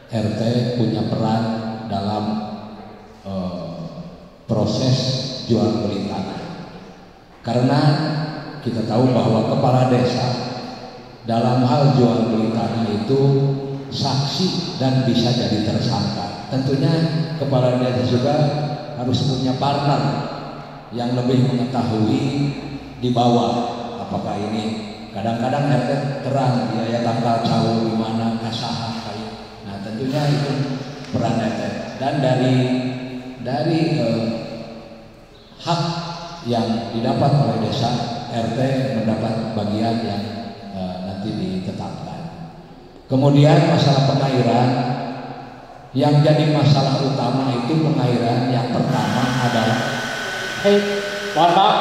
RT punya peran dalam proses jual beli tanah. Karena kita tahu bahwa kepala desa dalam hal jual beli tanah itu saksi dan bisa jadi tersangka. Tentunya kepala desa juga harus punya partner yang lebih mengetahui di bawah apakah ini. Kadang-kadang RT terang biaya tanggal jauh di mana kasahan kayak. Nah tentunya itu peran RT dan dari hak yang didapat oleh desa RT mendapat bagian yang nanti ditetapkan. Kemudian masalah pengairan yang jadi masalah utama itu pengairan yang pertama adalah. Mohon maaf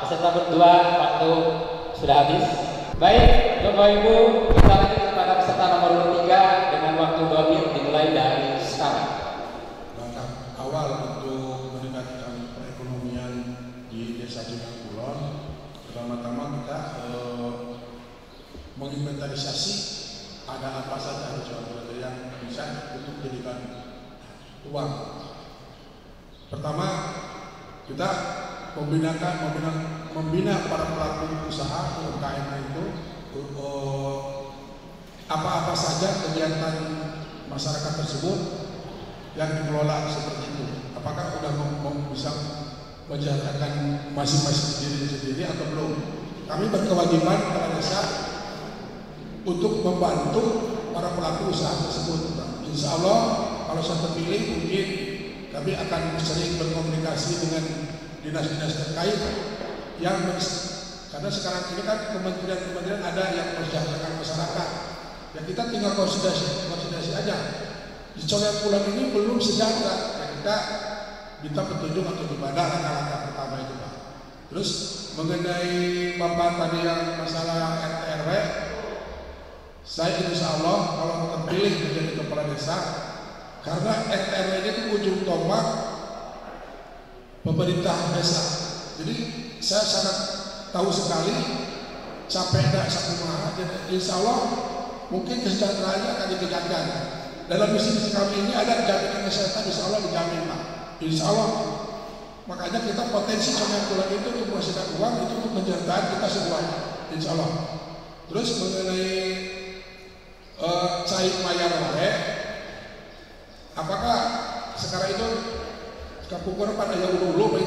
peserta berdua waktu sudah habis. Baik, Bapak Ibu, kita lanjut kepada peserta nomor 3 dengan waktu 2 menit dimulai dari sekarang. Langkah awal untuk meningkatkan perekonomian di Desa Congeang Kulon, pertama-tama kita menginventarisasi ada apa saja jual-jual yang bisa untuk dijadikan uang. Pertama, kita membina para pelaku usaha UMKM itu apa-apa saja kegiatan masyarakat tersebut yang dikelola seperti itu. Apakah sudah bisa menjalankan masing-masing sendiri atau belum? Kami berkewajiban pada desa untuk membantu para pelaku usaha tersebut. Insya Allah kalau saya terpilih mungkin kami akan sering berkomunikasi dengan dinas-dinas terkait yang karena sekarang ini kan kementerian-kementerian ada yang mensejahterakan masyarakat. Ya kita tinggal konsolidasi aja. Di Congeang Kulon ini belum sejahtera. Ya kita minta petunjuk atau gimana langkah-langkah pertama itu Pak. Terus mengenai Bapak tadi yang masalah RT RW, saya insya Allah kalau terpilih menjadi kepala desa, karena RT RW itu ujung tombak pemerintah desa. Jadi saya sangat tahu sekali capeknya sakumaha. Insya Allah mungkin kesejahteraannya akan ditingkatkan. Dalam misi kami ini ada jaminan kesehatan, insya Allah dijamin Pak. Insya Allah Makanya kita potensi Conggeang Kulon itu untuk menghasilkan uang itu untuk menjadikan kita semuanya, insya Allah. Terus mengenai cai mayar wae, apakah sekarang itu kapukur pada yang ulu-ulu,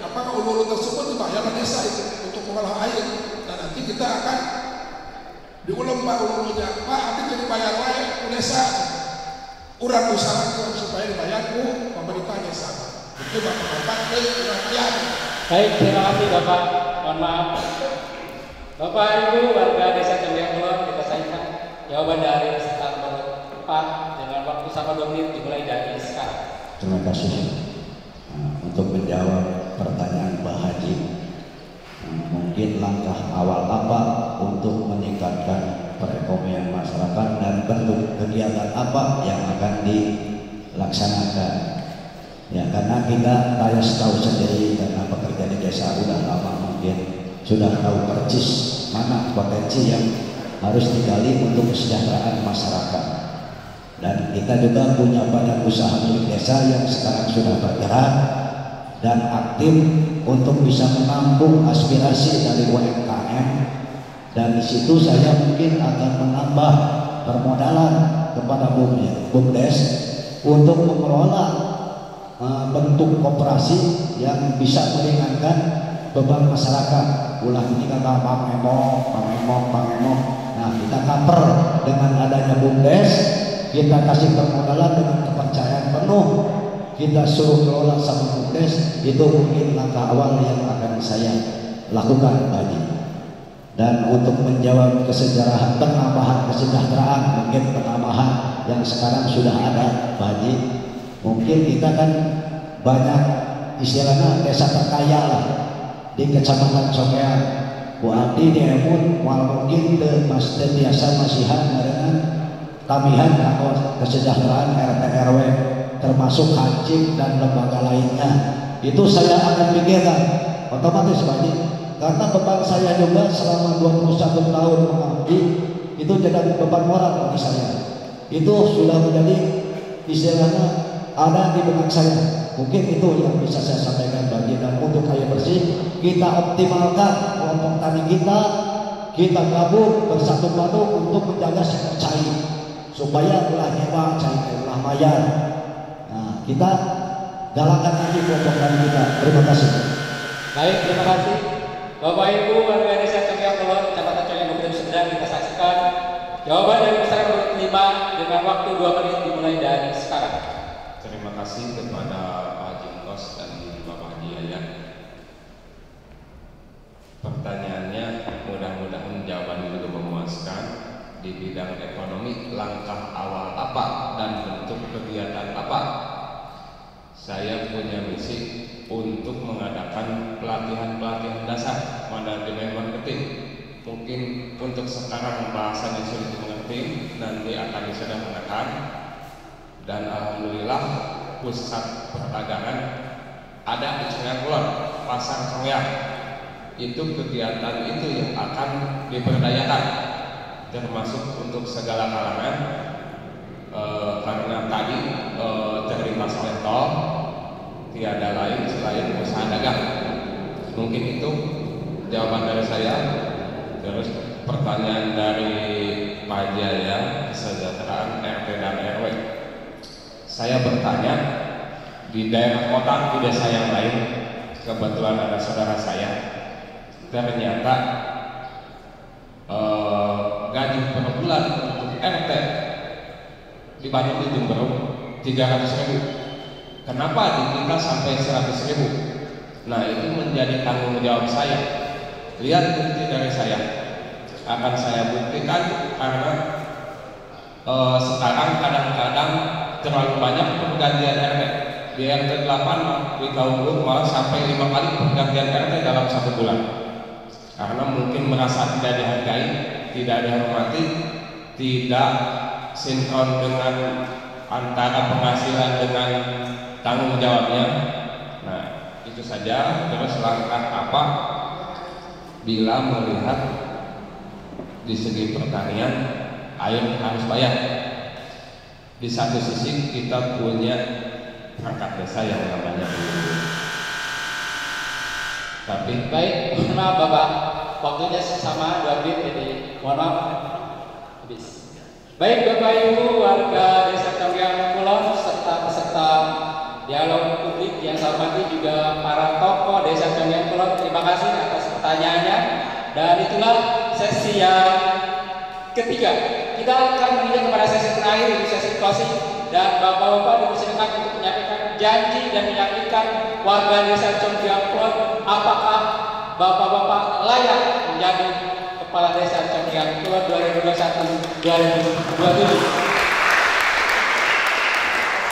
apakah ulu-ulu tersebut dibayar ke desa itu untuk mengolah air? Dan nanti kita akan diulang Pak ulu-ulunya, Pak nanti jadi bayar wae ke desa, urang usaha supaya dibayar ke pemerintah desa. Itu Bapak-Bapak urang bayar. Baik, terima kasih Bapak. Mohon maaf. Bapak Ibu warga Desa Conggeang Kulon, kita sampaikan jawaban dari peserta nomor 4 dengan waktu sama 2 menit dimulai dari sekarang. Terima kasih. Untuk menjawab pertanyaan Pak Haji, mungkin langkah awal apa untuk meningkatkan perekonomian masyarakat dan bentuk kegiatan apa yang akan dilaksanakan? Ya, karena kita harus tahu sendiri, karena pekerja di desa sudah lama, mungkin sudah tahu persis mana potensi yang harus digali untuk kesejahteraan masyarakat. Dan kita juga punya badan usaha milik desa yang sekarang sudah bergerak dan aktif untuk bisa menampung aspirasi dari UMKM, dan di situ saya mungkin akan menambah permodalan kepada BUMDes untuk mengelola bentuk koperasi yang bisa meringankan beban masyarakat. Ulah ini kata pamemok. Nah, kita cover dengan adanya BUMDes, kita kasih permodalan dengan kepercayaan penuh, kita suruh kelola sama BUMDes. Itu mungkin langkah awal yang akan saya lakukan tadi. Dan untuk menjawab kesejahteraan, penambahan kesejahteraan, mungkin penambahan yang sekarang sudah ada Pak Haji, mungkin kita kan banyak istilahnya desa terkaya lah di Kecamatan Conggeang. Bu Abdi di Emun mungkin biasa masihan dengan tamihan atau kesejahteraan RT RW termasuk hakim dan lembaga lainnya. Itu saya akan pikirkan otomatis Pak Haji, karena beban saya juga selama 21 tahun mengabdi itu jadi beban moral bagi saya. Itu sudah menjadi istilahnya ada di benak saya. Mungkin itu yang bisa saya sampaikan bagi. Dan untuk air bersih kita optimalkan kelompok tani kita gabung bersatu padu untuk menjaga sektor cai supaya ulah nyewa cai ulah mayar. Nah, kita galakkan lagi kelompok tani kita. Terima kasih. Baik, terima kasih Bapak Ibu warga Desa Conggeang Kulon, Kecamatan Conggeang Kabupaten Sumedang. Kita saksikan jawaban dari peserta nomor 5 dengan waktu 2 menit dimulai dari sekarang. Terima kasih kepada Pak Haji Engkos dan Bapak Haji Yayat. Pertanyaannya mudah-mudahan jawabannya juga memuaskan. Di bidang ekonomi, langkah awal apa dan bentuk kegiatan apa? Saya punya misi untuk mengadakan pelatihan dasar manajemen marketing. Mungkin untuk sekarang bahasanya sulit dimengerti, nanti akan disederhanakan. Dan alhamdulillah pusat perdagangan ada di Conggeang Kulon, pasar Conggeang. Itu kegiatan itu yang akan diberdayakan, termasuk untuk segala kalangan, karena tadi terlintas oleh tol, tiada lain selain usaha dagang. Mungkin itu jawaban dari saya. Terus pertanyaan dari Pak Jaya, kesejahteraan RT dan RW. Saya bertanya, di daerah kota, di desa yang lain, kebetulan ada saudara saya, ternyata gaji per bulan untuk RT di Bandung di Jember 300.000. Kenapa di kita sampai 100.000? Nah, itu menjadi tanggung jawab saya. Lihat bukti dari saya, akan saya buktikan karena sekarang kadang-kadang terlalu banyak pergantian RT. Di RT 8 di Kaulung malah sampai 5 kali pergantian RT dalam 1 bulan. Karena mungkin merasa tidak dihargai, tidak dihormati, tidak sinkron dengan antara penghasilan dengan tanggung jawabnya. Nah, itu saja. Terus langkah apa bila melihat di segi pertanian air harus bayar? Di satu sisi kita punya perangkat desa yang namanya Tapi baik, mohon maaf Bapak, waktunya sama 2 menit, jadi mohon maaf habis. Baik Bapak Ibu warga Desa Conggeang Kulon serta peserta dialog publik yang saya hormati juga para tokoh Desa Conggeang Kulon, terima kasih atas pertanyaannya. Dan itulah sesi yang ketiga. Kita akan menuju kepada sesi terakhir, yaitu sesi closing, dan Bapak-bapak dipersilakan untuk menyampaikan janji dan meyakinkan warga Desa Conggeang Kulon apakah Bapak-bapak layak menjadi Kepala Desa Conggeang Kulon 2021-2027.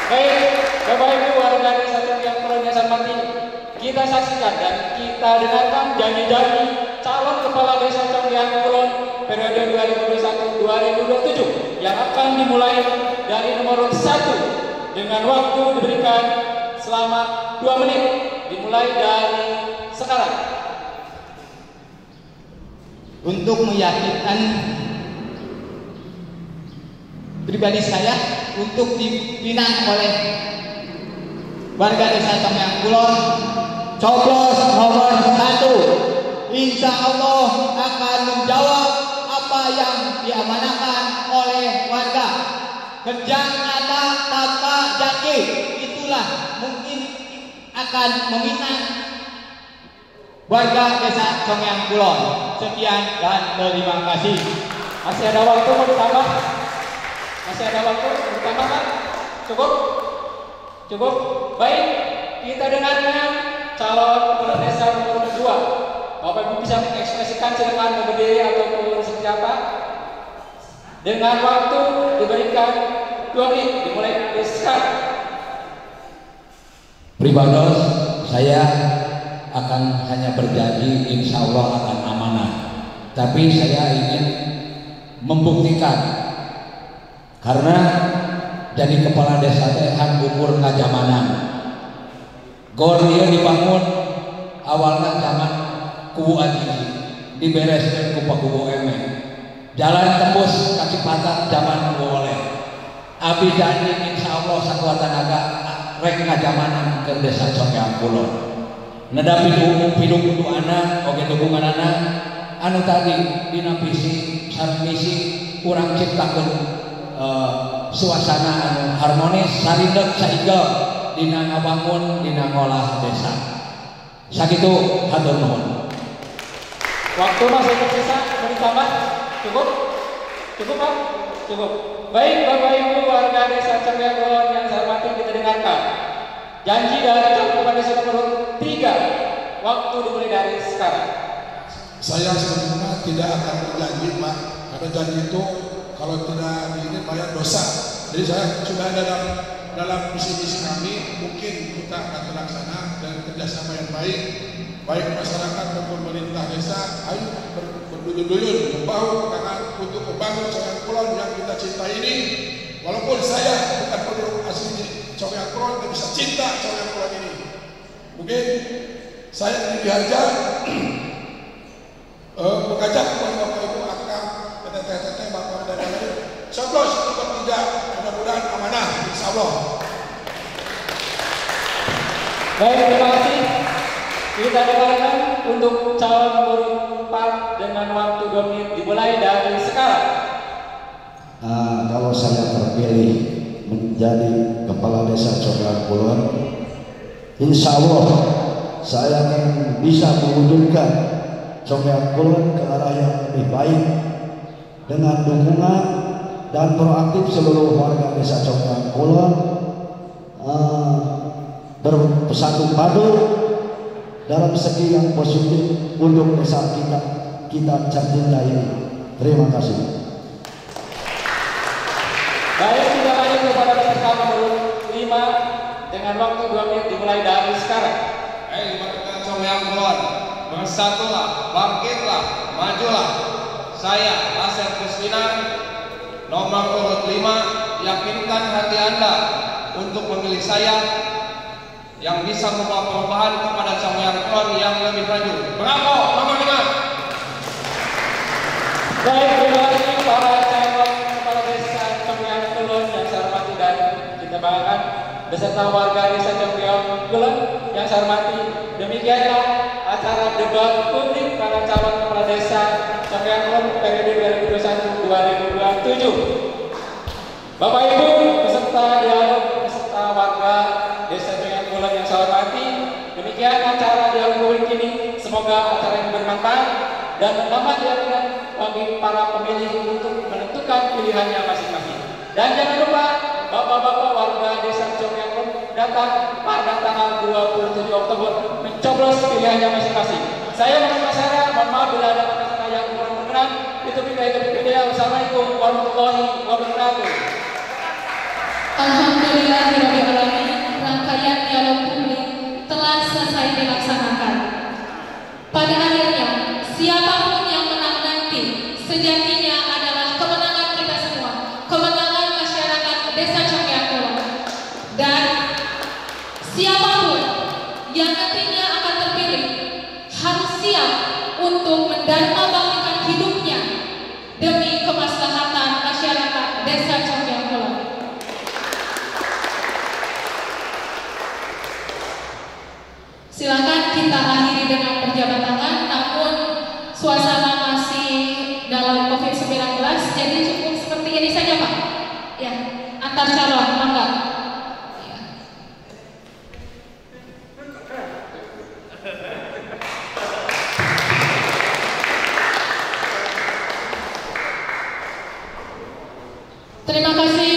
Baik, Bapak Ibu warga Desa Conggeang Kulon yang saya hormati, kita saksikan dan kita dengarkan janji-janji calon Kepala Desa Conggeang Kulon periode 2021-2027 yang akan dimulai dari nomor 1 dengan waktu diberikan selama 2 menit dimulai dari sekarang. Untuk meyakinkan pribadi saya untuk dipinang oleh warga Desa Conggeang Kulon, coblos nomor 1 insya Allah akan menjawab apa yang diamanahkan oleh warga. Kerja nyata tanpa janji, itulah mungkin akan meminang warga Desa Conggeang Kulon. Sekian dan terima kasih. Masih ada waktu mau ditambah? Masih ada waktu mau ditambah kan? Cukup? Cukup? Baik, kita dengarkan calon kepala desa nomor 2. Bapak Ibu bisa mengekspresikan, silakan mau berdiri ataupun seperti apa. Dengan waktu diberikan 2 menit dimulai dari sekarang. Pribados, saya akan hanya berjanji insya Allah akan amanah. Tapi saya ingin membuktikan, karena jadi kepala desa teh ukur kajamanan. Gor ieu dibangun awalnya zaman kubu Ajiji, dibereskeun ku Pak Kubu Emek. Jalan tembus ka Cipatat zaman kubu Oleh. Abi janji insya Allah sakuat tenaga rek ngajamanan ke Desa Conggeang Kulon. Nada pidung kudu anak, oge dukungan anak. Anu tadi dina visi sareng misi urang ciptakeun suasana anu harmonis sarindek saigel dina ngabangun dina ngolah desa. Sakitu hatur nuhun. Waktu masih tersisa, mau ditambah? Cukup? Cukup Pak? Cukup. Baik Bapak Ibu warga Desa Conggeang Kulon yang saya hormati, kita dengarkan janji dari calon kepala desa nomor 3. Waktu dimulai dari sekarang. Saya sebenarnya tidak akan berjanji, Pak, karena janji itu kalau tidak diingat banyak dosa. Jadi saya sudah dalam misi-misi kami, mungkin kita akan terlaksana dan kerjasama yang baik masyarakat maupun pemerintah desa. Ayo berduyun-duyun membahu karena untuk membangun Conggeang Kulon yang kita cintai ini. Walaupun saya bukan penduduk asli Conggeang Kulon, tapi bisa cinta Conggeang Kulon ini. Mungkin saya dihajar mengajak kepada Bapak Ibu akang, teteh-teteh, bapak dan lain-lain. Coblos nomor 3, mudah-mudahan amanah, insya Allah. Baik, terima kasih. Kita dengarkan untuk calon nomor 4 dengan waktu 2 menit dimulai dari sekarang. Kalau saya terpilih menjadi kepala desa Conggeang Kulon, insya Allah saya akan bisa mewujudkan Conggeang Kulon ke arah yang lebih baik dengan dukungan dan proaktif seluruh warga desa Conggeang Kulon bersatu padu dalam segi yang positif untuk desa kita tercinta ini. Terima kasih. Baik, kita lanjut kepada peserta nomor 5 dengan waktu 2 menit dimulai dari sekarang. warga Conggeang Kulon, bersatulah, bangkitlah, majulah. Saya Asep Kuswinan, nomor urut 5, yakinkan hati Anda untuk memilih saya yang bisa membawa perubahan kepada Conggeang Kulon yang lebih maju. Bravo, nomor 5. Baik, terima kasih para calon kepala desa Conggeang Kulon yang saya hormati dan kita banggakan beserta warga desa Conggeang Kulon yang saya hormati. Demikianlah acara acara debat publik para calon kepala desa Conggeang Kulon periode 2021-2027. Bapak Ibu peserta dialog, peserta warga desa Conggeang Kulon yang saya hormati, demikian acara dialog publik ini. Semoga acara yang bermanfaat dan menambah keyakinan bagi para pemilih untuk menentukan pilihannya masing-masing. Dan jangan lupa bapak-bapak warga desa Conggeang Kulon datang pada tanggal 27 Oktober mencoblos pilihannya masing-masing. Saya Muhammad Masyara, mohon maaf bila ada kata-kata yang kurang berkenan. Itu video. Wassalamualaikum warahmatullahi wabarakatuh. Alhamdulillahirrahmanirrahim. Rangkaian dialog publik telah selesai dilaksanakan. Pada akhirnya, siapapun yang menang nanti sejatinya adalah kemenangan kita semua, kemenangan masyarakat desa Conggeang Kulon. Dan siapapun yang nantinya akan terpilih harus siap untuk mendharma baktikan hidupnya demi kemaslahatan masyarakat desa Conggeang Kulon. Silakan kita akhiri dengan berjabat tangan, namun suasana masih dalam COVID-19, jadi cukup seperti ini saja Pak. Ya, antar calon, mangga. Ya. Terima kasih